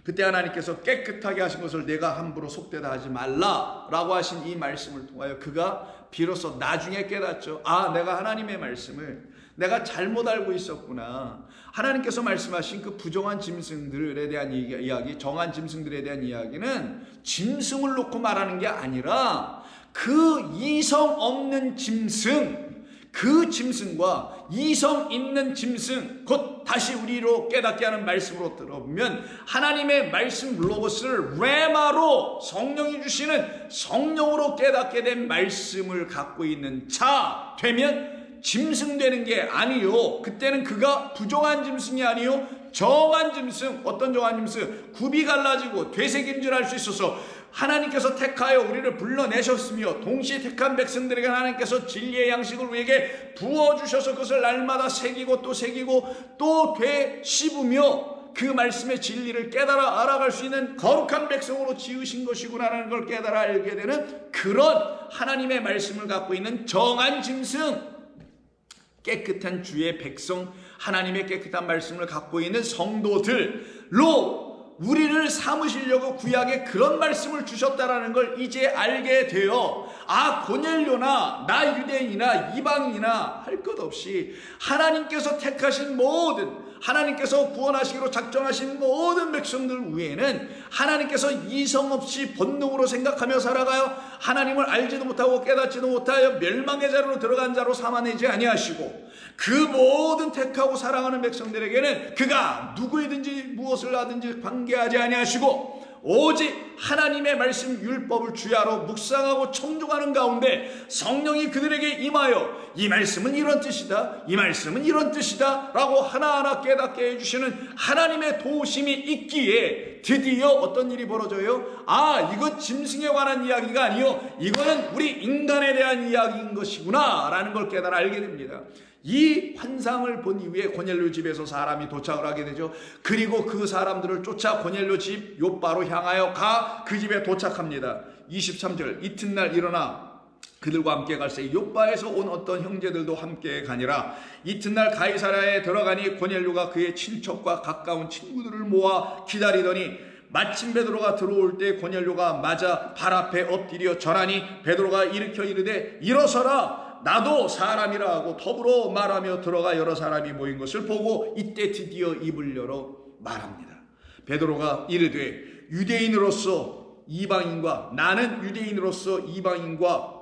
그때 하나님께서 깨끗하게 하신 것을 내가 함부로 속되다 하지 말라 라고 하신 이 말씀을 통하여 그가 비로소 나중에 깨닫죠. 아, 내가 하나님의 말씀을 내가 잘못 알고 있었구나. 하나님께서 말씀하신 그 부정한 짐승들에 대한 이야기, 정한 짐승들에 대한 이야기는 짐승을 놓고 말하는 게 아니라 그 이성 없는 짐승, 그 짐승과 이성 있는 짐승, 곧 다시 우리로 깨닫게 하는 말씀으로 들어보면 하나님의 말씀 로고스를 레마로, 성령이 주시는 성령으로 깨닫게 된 말씀을 갖고 있는 자 되면 짐승 되는 게 아니요, 그때는 그가 부정한 짐승이 아니요 정한 짐승. 어떤 정한 짐승? 굽이 갈라지고 되새김질할 수 있어서 하나님께서 택하여 우리를 불러내셨으며 동시에 택한 백성들에게 하나님께서 진리의 양식을 우리에게 부어주셔서 그것을 날마다 새기고 또 새기고 또 되씹으며 그 말씀의 진리를 깨달아 알아갈 수 있는 거룩한 백성으로 지으신 것이구나라는 걸 깨달아 알게 되는 그런 하나님의 말씀을 갖고 있는 정한 짐승, 깨끗한 주의 백성, 하나님의 깨끗한 말씀을 갖고 있는 성도들로 우리를 삼으시려고 구약에 그런 말씀을 주셨다라는 걸 이제 알게 되어, 아, 고넬료나 나 유대인이나 이방인이나 할 것 없이 하나님께서 택하신 모든, 하나님께서 구원하시기로 작정하신 모든 백성들 위에는 하나님께서 이성 없이 본능으로 생각하며 살아가요 하나님을 알지도 못하고 깨닫지도 못하여 멸망의 자리로 들어간 자로 삼아내지 아니하시고, 그 모든 택하고 사랑하는 백성들에게는 그가 누구이든지 무엇을 하든지 관계하지 아니하시고 오직 하나님의 말씀 율법을 주야로 묵상하고 청종하는 가운데 성령이 그들에게 임하여 이 말씀은 이런 뜻이다, 이 말씀은 이런 뜻이다 라고 하나하나 깨닫게 해주시는 하나님의 도우심이 있기에 드디어 어떤 일이 벌어져요? 아, 이거 짐승에 관한 이야기가 아니요, 이거는 우리 인간에 대한 이야기인 것이구나 라는 걸 깨달아 알게 됩니다. 이 환상을 본 이후에 고넬료 집에서 사람이 도착을 하게 되죠. 그리고 그 사람들을 쫓아 고넬료 집 요바로 향하여 가 그 집에 도착합니다. 23절. 이튿날 일어나 그들과 함께 갈새 요바에서 온 어떤 형제들도 함께 가니라. 이튿날 가이사랴에 들어가니 고넬료가 그의 친척과 가까운 친구들을 모아 기다리더니 마침 베드로가 들어올 때 고넬료가 맞아 발 앞에 엎드려 절하니 베드로가 일으켜 이르되 일어서라, 나도 사람이라 하고 더불어 말하며 들어가 여러 사람이 모인 것을 보고 이때 드디어 입을 열어 말합니다. 베드로가 이르되 유대인으로서 이방인과, 나는 유대인으로서 이방인과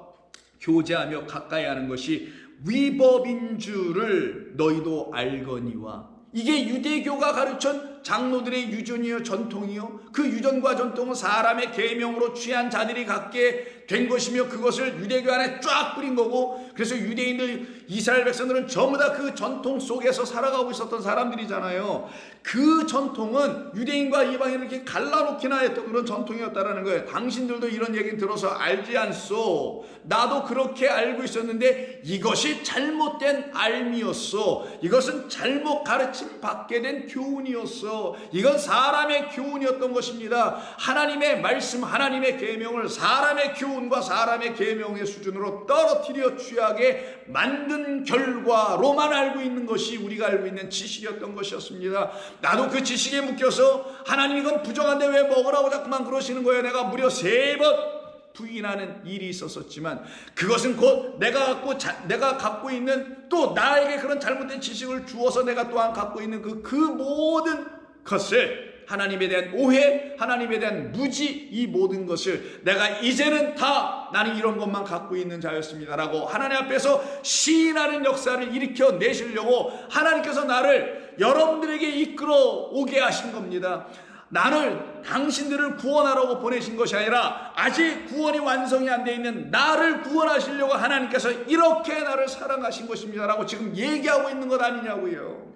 교제하며 가까이 하는 것이 위법인 줄을 너희도 알거니와. 이게 유대교가 가르친 장로들의 유전이요 전통이요, 그 유전과 전통은 사람의 계명으로 취한 자들이 갖게 된 것이며 그것을 유대교 안에 쫙 뿌린 거고, 그래서 유대인들, 이스라엘 백성들은 전부 다 그 전통 속에서 살아가고 있었던 사람들이잖아요. 그 전통은 유대인과 이방인을 이렇게 갈라놓기나 했던 그런 전통이었다라는 거예요. 당신들도 이런 얘기 들어서 알지 않소? 나도 그렇게 알고 있었는데 이것이 잘못된 알미였어. 이것은 잘못 가르침 받게 된 교훈이었어. 이건 사람의 교훈이었던 것입니다. 하나님의 말씀, 하나님의 계명을 사람의 교훈과 사람의 계명의 수준으로 떨어뜨려 취하게 만든 결과로만 알고 있는 것이 우리가 알고 있는 지식이었던 것이었습니다. 나도 그 지식에 묶여서 하나님 이건 부정한데 왜 먹으라고 자꾸만 그러시는 거예요. 내가 무려 3번 부인하는 일이 있었지만 그것은 곧 내가 갖고 있는 또 나에게 그런 잘못된 지식을 주어서 내가 또한 갖고 있는 그 모든 것을 하나님에 대한 오해, 하나님에 대한 무지, 이 모든 것을 내가 이제는 다 나는 이런 것만 갖고 있는 자였습니다라고 하나님 앞에서 시인하는 역사를 일으켜 내시려고 하나님께서 나를 여러분들에게 이끌어 오게 하신 겁니다. 나를 당신들을 구원하라고 보내신 것이 아니라 아직 구원이 완성이 안 돼 있는 나를 구원하시려고 하나님께서 이렇게 나를 사랑하신 것입니다라고 지금 얘기하고 있는 것 아니냐고요.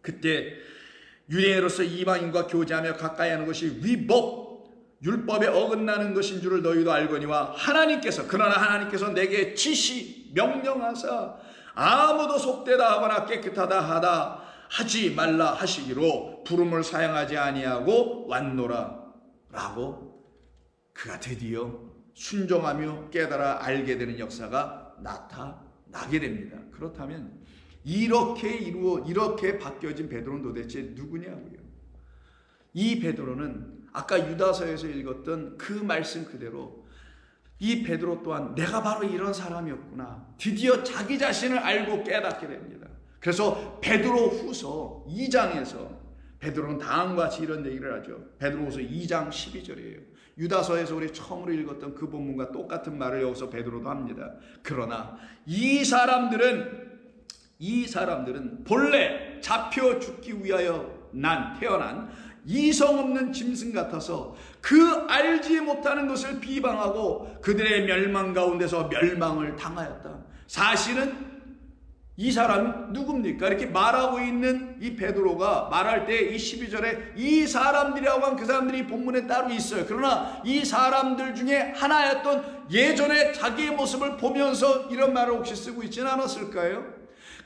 그때 유대인으로서 이방인과 교제하며 가까이 하는 것이 위법, 율법에 어긋나는 것인 줄을 너희도 알거니와 그러나 하나님께서 내게 지시 명령하사 아무도 속되다 하거나 깨끗하다 하다 하지 말라 하시기로 부름을 사용하지 아니하고 왔노라 라고 그가 드디어 순종하며 깨달아 알게 되는 역사가 나타나게 됩니다. 그렇다면 이렇게 바뀌어진 베드로는 도대체 누구냐고요. 이 베드로는 아까 유다서에서 읽었던 그 말씀 그대로 이 베드로 또한 내가 바로 이런 사람이었구나. 드디어 자기 자신을 알고 깨닫게 됩니다. 그래서 베드로 후서 2장에서 베드로는 다음과 같이 이런 얘기를 하죠. 베드로 후서 2장 12절이에요. 유다서에서 우리 처음으로 읽었던 그 본문과 똑같은 말을 여기서 베드로도 합니다. 그러나 이 사람들은 본래 잡혀 죽기 위하여 태어난 이성 없는 짐승 같아서 그 알지 못하는 것을 비방하고 그들의 멸망 가운데서 멸망을 당하였다. 사실은 이 사람은 누굽니까? 이렇게 말하고 있는 이 베드로가 말할 때 이 12절에 이 사람들이라고 한 그 사람들이 본문에 따로 있어요. 그러나 이 사람들 중에 하나였던 예전에 자기의 모습을 보면서 이런 말을 혹시 쓰고 있지는 않았을까요?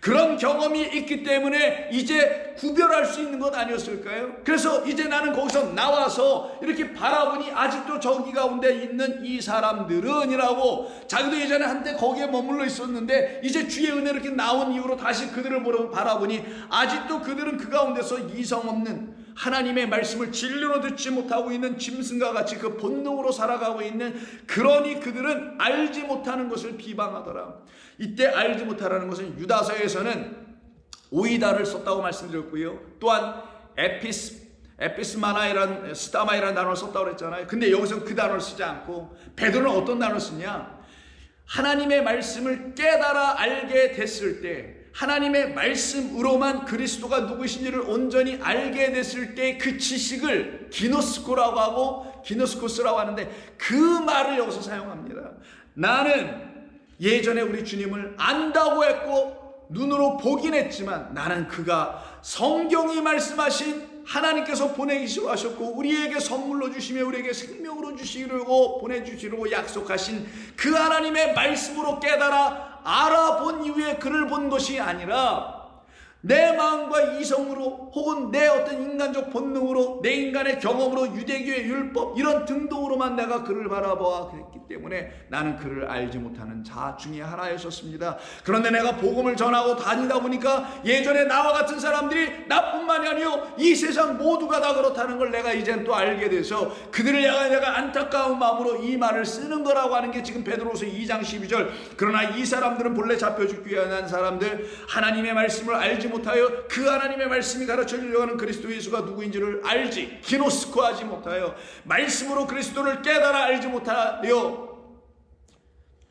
그런 경험이 있기 때문에 이제 구별할 수 있는 것 아니었을까요? 그래서 이제 나는 거기서 나와서 이렇게 바라보니 아직도 저기 가운데 있는 이 사람들은 이라고 자기도 예전에 한때 거기에 머물러 있었는데 이제 주의 은혜 이렇게 나온 이후로 다시 그들을 바라보니 아직도 그들은 그 가운데서 이성 없는 하나님의 말씀을 진리로 듣지 못하고 있는 짐승과 같이 그 본능으로 살아가고 있는, 그러니 그들은 알지 못하는 것을 비방하더라. 이때 알지 못하라는 것은 유다서에서는 오이다를 썼다고 말씀드렸고요. 또한 에피스마나이란 스타마이라는 단어를 썼다고 그랬잖아요. 근데 여기서 그 단어를 쓰지 않고 베드로는 어떤 단어를 쓰냐? 하나님의 말씀을 깨달아 알게 됐을 때, 하나님의 말씀으로만 그리스도가 누구신지를 온전히 알게 됐을 때 그 지식을 기노스코라고 하고 기노스코스라고 하는데 그 말을 여기서 사용합니다. 나는 예전에 우리 주님을 안다고 했고 눈으로 보긴 했지만 나는 그가 성경이 말씀하신 하나님께서 보내기로 하셨고 우리에게 선물로 주시며 우리에게 생명으로 주시려고 보내주시려고 약속하신 그 하나님의 말씀으로 깨달아 알아본 이후에 그를 본 것이 아니라 내 마음과 이성으로 혹은 내 어떤 인간적 본능으로 내 인간의 경험으로 유대교의 율법 이런 등등으로만 내가 그를 바라보았기 때문에 나는 그를 알지 못하는 자 중에 하나였었습니다. 그런데 내가 복음을 전하고 다니다 보니까 예전에 나와 같은 사람들이 나뿐만이 아니요 이 세상 모두가 다 그렇다는 걸 내가 이젠 또 알게 돼서 그들을 향해 내가 안타까운 마음으로 이 말을 쓰는 거라고 하는 게 지금 베드로서 2장 12절. 그러나 이 사람들은 본래 잡혀 죽기 위한 사람들, 하나님의 말씀을 알지 못하여 그 하나님의 말씀이 가르쳐주려고 하는 그리스도 예수가 누구인지를 알지 기노스코하지 못하여 말씀으로 그리스도를 깨달아 알지 못하여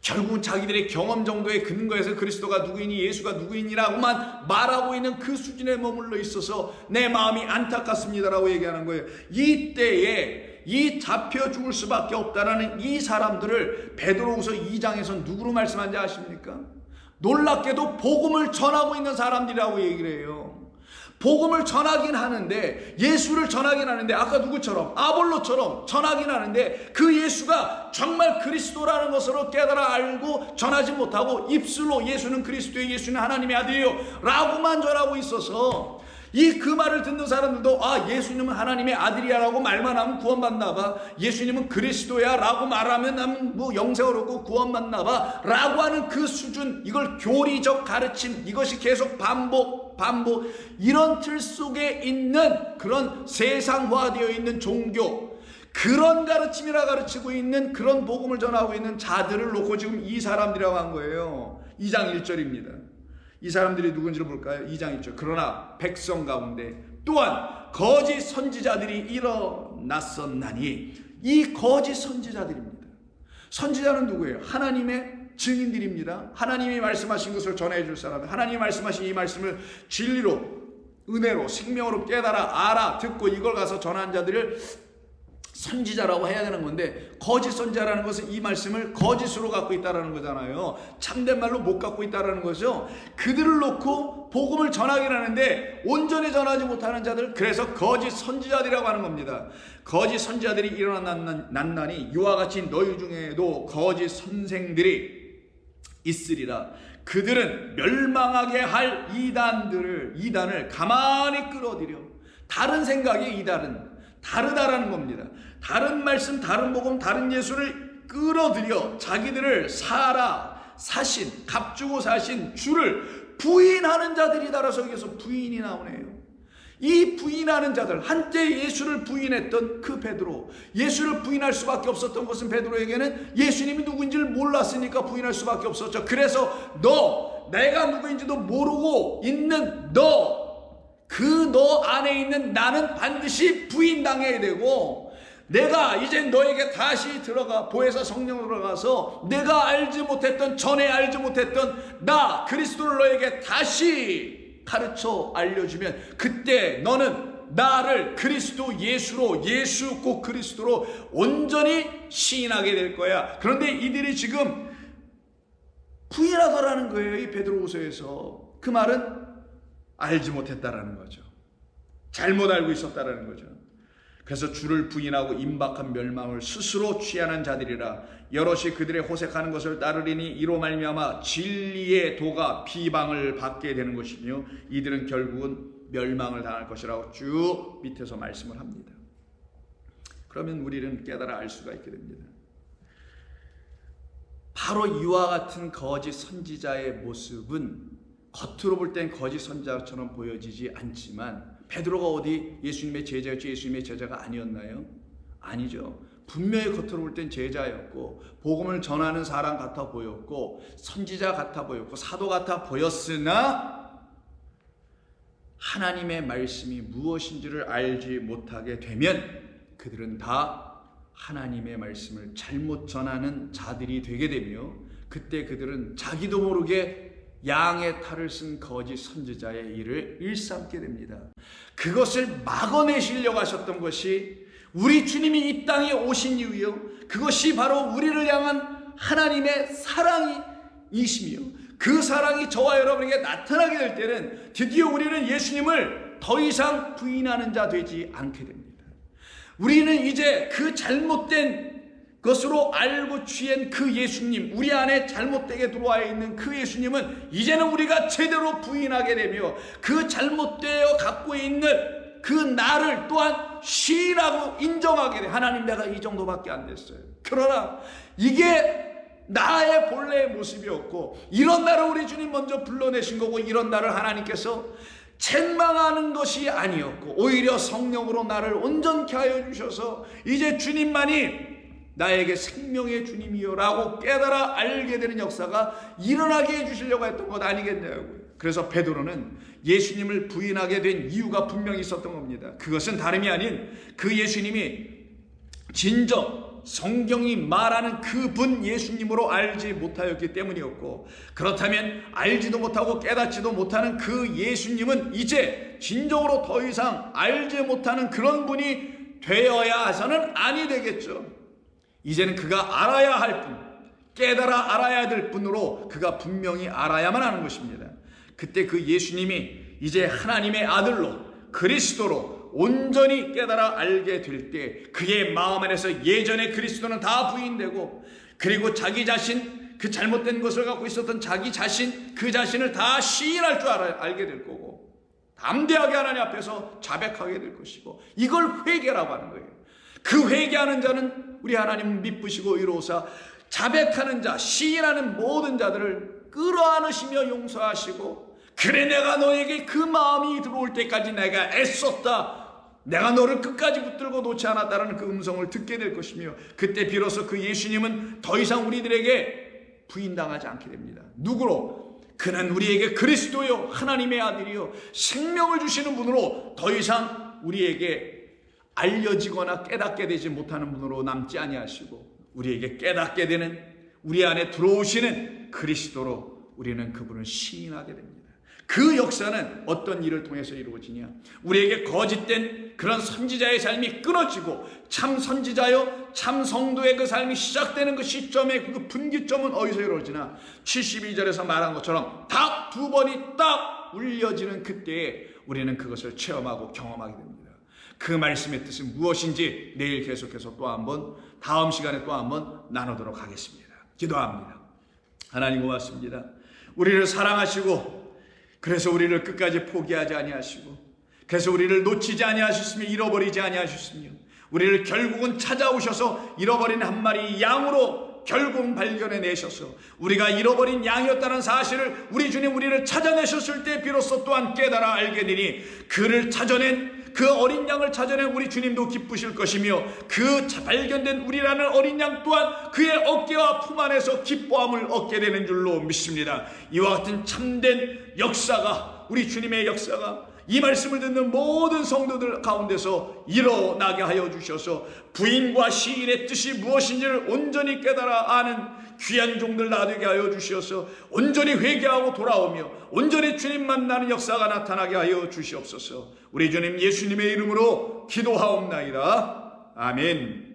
결국은 자기들의 경험 정도의 근거에서 그리스도가 누구이니 예수가 누구이니라고만 말하고 있는 그 수준에 머물러 있어서 내 마음이 안타깝습니다라고 얘기하는 거예요. 이때에 이 잡혀 죽을 수밖에 없다라는 이 사람들을 베드로후서 2장에서 누구로 말씀한지 아십니까? 놀랍게도 복음을 전하고 있는 사람들이라고 얘기를 해요. 복음을 전하긴 하는데, 예수를 전하긴 하는데, 아까 누구처럼 아볼로처럼 전하긴 하는데 그 예수가 정말 그리스도라는 것으로 깨달아 알고 전하지 못하고 입술로 예수는 그리스도의 예수는 하나님의 아들이에요 라고만 전하고 있어서 그 말을 듣는 사람들도 예수님은 하나님의 아들이야 라고 말만 하면 구원받나 봐, 예수님은 그리스도야 라고 말하면 나는 뭐 영생을 얻고 구원받나 봐 라고 하는 그 수준, 이걸 교리적 가르침, 이것이 계속 반복 이런 틀 속에 있는 그런 세상화되어 있는 종교, 그런 가르침이라 가르치고 있는, 그런 복음을 전하고 있는 자들을 놓고 지금 이 사람들이라고 한 거예요. 2장 1절입니다. 이 사람들이 누군지를 볼까요? 2장 1절. 그러나 백성 가운데 또한 거짓 선지자들이 일어났었나니. 이 거짓 선지자들입니다. 선지자는 누구예요? 하나님의 증인들입니다. 하나님이 말씀하신 것을 전해줄 사람, 하나님이 말씀하신 이 말씀을 진리로, 은혜로, 생명으로 깨달아 알아듣고 이걸 가서 전한 자들을 선지자라고 해야 되는 건데, 거짓 선지자라는 것은 이 말씀을 거짓으로 갖고 있다는 거잖아요. 참된 말로 못 갖고 있다는 거죠. 그들을 놓고 복음을 전하긴 하는데 온전히 전하지 못하는 자들, 그래서 거짓 선지자들이라고 하는 겁니다. 거짓 선지자들이 일어났나니 이와 같이 너희 중에도 거짓 선생들이 있으리라. 그들은 멸망하게 할 이단을 가만히 끌어들여, 다른 생각이 이단은 다르다라는 겁니다. 다른 말씀, 다른 복음, 다른 예수를 끌어들여 자기들을 사신, 값주고 사신 주를 부인하는 자들이 따라서 여기서 부인이 나오네요. 이 부인하는 자들, 한때 예수를 부인했던 그 베드로, 예수를 부인할 수밖에 없었던 것은 베드로에게는 예수님이 누구인지를 몰랐으니까 부인할 수밖에 없었죠. 그래서 내가 누구인지도 모르고 있는 너 안에 있는 나는 반드시 부인당해야 되고, 내가 이제 너에게 다시 들어가, 보혜사 성령으로 들어가서 내가 전에 알지 못했던 나 그리스도를 너에게 다시 가르쳐 알려주면, 그때 너는 나를 그리스도 예수로, 예수 곧 그리스도로 온전히 시인하게 될 거야. 그런데 이들이 지금 부인하더라는 거예요. 이 베드로후서에서. 그 말은 알지 못했다라는 거죠. 잘못 알고 있었다라는 거죠. 그래서 주를 부인하고 임박한 멸망을 스스로 취하는 자들이라. 여럿이 그들의 호색하는 것을 따르리니 이로 말미암아 진리의 도가 비방을 받게 되는 것이며 이들은 결국은 멸망을 당할 것이라고 쭉 밑에서 말씀을 합니다. 그러면 우리는 깨달아 알 수가 있게 됩니다. 바로 이와 같은 거짓 선지자의 모습은 겉으로 볼 땐 거짓 선지자처럼 보여지지 않지만, 베드로가 어디 예수님의 제자였지 예수님의 제자가 아니었나요? 아니죠. 분명히 겉으로 볼 땐 제자였고 복음을 전하는 사람 같아 보였고 선지자 같아 보였고 사도 같아 보였으나 하나님의 말씀이 무엇인지를 알지 못하게 되면 그들은 다 하나님의 말씀을 잘못 전하는 자들이 되게 되며, 그때 그들은 자기도 모르게 양의 탈을 쓴 거짓 선지자의 일을 일삼게 됩니다. 그것을 막아내시려고 하셨던 것이 우리 주님이 이 땅에 오신 이유요, 그것이 바로 우리를 향한 하나님의 사랑이시며, 그 사랑이 저와 여러분에게 나타나게 될 때는 드디어 우리는 예수님을 더 이상 부인하는 자 되지 않게 됩니다. 우리는 이제 그 잘못된 것으로 알고 취한 그 예수님, 우리 안에 잘못되게 들어와 있는 그 예수님은 이제는 우리가 제대로 부인하게 되며, 그 잘못되어 갖고 있는 그 나를 또한 시인하고 인정하게 돼. 하나님, 내가 이 정도밖에 안 됐어요. 그러나 이게 나의 본래의 모습이었고, 이런 나를 우리 주님 먼저 불러내신 거고, 이런 나를 하나님께서 책망하는 것이 아니었고 오히려 성령으로 나를 온전케 하여 주셔서 이제 주님만이 나에게 생명의 주님이요 라고 깨달아 알게 되는 역사가 일어나게 해주시려고 했던 것 아니겠냐고요. 그래서 베드로는 예수님을 부인하게 된 이유가 분명히 있었던 겁니다. 그것은 다름이 아닌 그 예수님이 진정 성경이 말하는 그분 예수님으로 알지 못하였기 때문이었고, 그렇다면 알지도 못하고 깨닫지도 못하는 그 예수님은 이제 진정으로 더 이상 알지 못하는 그런 분이 되어야 해서는 아니 되겠죠. 이제는 그가 알아야 할 분, 깨달아 알아야 될 분으로 그가 분명히 알아야만 하는 것입니다. 그때 그 예수님이 이제 하나님의 아들로 그리스도로 온전히 깨달아 알게 될 때 그의 마음 안에서 예전에 그리스도는 다 부인되고, 그리고 자기 자신, 그 잘못된 것을 갖고 있었던 자기 자신, 그 자신을 다 시인할 줄 알게 될 거고, 담대하게 하나님 앞에서 자백하게 될 것이고, 이걸 회개라고 하는 거예요. 그 회개하는 자는 우리 하나님 미쁘시고 의로우사 자백하는 자, 시인하는 모든 자들을 끌어안으시며 용서하시고, 그래 내가 너에게 그 마음이 들어올 때까지 내가 애썼다, 내가 너를 끝까지 붙들고 놓지 않았다는 그 음성을 듣게 될 것이며, 그때 비로소 그 예수님은 더 이상 우리들에게 부인당하지 않게 됩니다. 누구로? 그는 우리에게 그리스도요, 하나님의 아들이요, 생명을 주시는 분으로 더 이상 우리에게 알려지거나 깨닫게 되지 못하는 분으로 남지 아니하시고, 우리에게 깨닫게 되는, 우리 안에 들어오시는 그리스도로 우리는 그분을 시인하게 됩니다. 그 역사는 어떤 일을 통해서 이루어지냐? 우리에게 거짓된 그런 선지자의 삶이 끊어지고 참 선지자요, 참 성도의 그 삶이 시작되는 그 시점의 그 분기점은 어디서 이루어지나? 72절에서 말한 것처럼 딱 두 번이 딱 울려지는 그때에 우리는 그것을 체험하고 경험하게 됩니다. 그 말씀의 뜻은 무엇인지 내일 계속해서 또 한번, 다음 시간에 또 한번 나누도록 하겠습니다. 기도합니다. 하나님 고맙습니다. 우리를 사랑하시고, 그래서 우리를 끝까지 포기하지 아니하시고, 그래서 우리를 놓치지 아니하셨으며 잃어버리지 아니하셨으며, 우리를 결국은 찾아오셔서 잃어버린 한 마리 양으로 결국 발견해 내셔서 우리가 잃어버린 양이었다는 사실을 우리 주님 우리를 찾아내셨을 때 비로소 또한 깨달아 알게 되니, 그를 찾아낸, 그 어린 양을 찾아낸 우리 주님도 기쁘실 것이며, 그 발견된 우리라는 어린 양 또한 그의 어깨와 품 안에서 기뻐함을 얻게 되는 줄로 믿습니다. 이와 같은 참된 역사가, 우리 주님의 역사가 이 말씀을 듣는 모든 성도들 가운데서 일어나게 하여 주셔서 부인과 시인의 뜻이 무엇인지를 온전히 깨달아 아는 귀한 종들 나되게 하여 주시어서 온전히 회개하고 돌아오며 온전히 주님 만나는 역사가 나타나게 하여 주시옵소서. 우리 주님 예수님의 이름으로 기도하옵나이다. 아멘.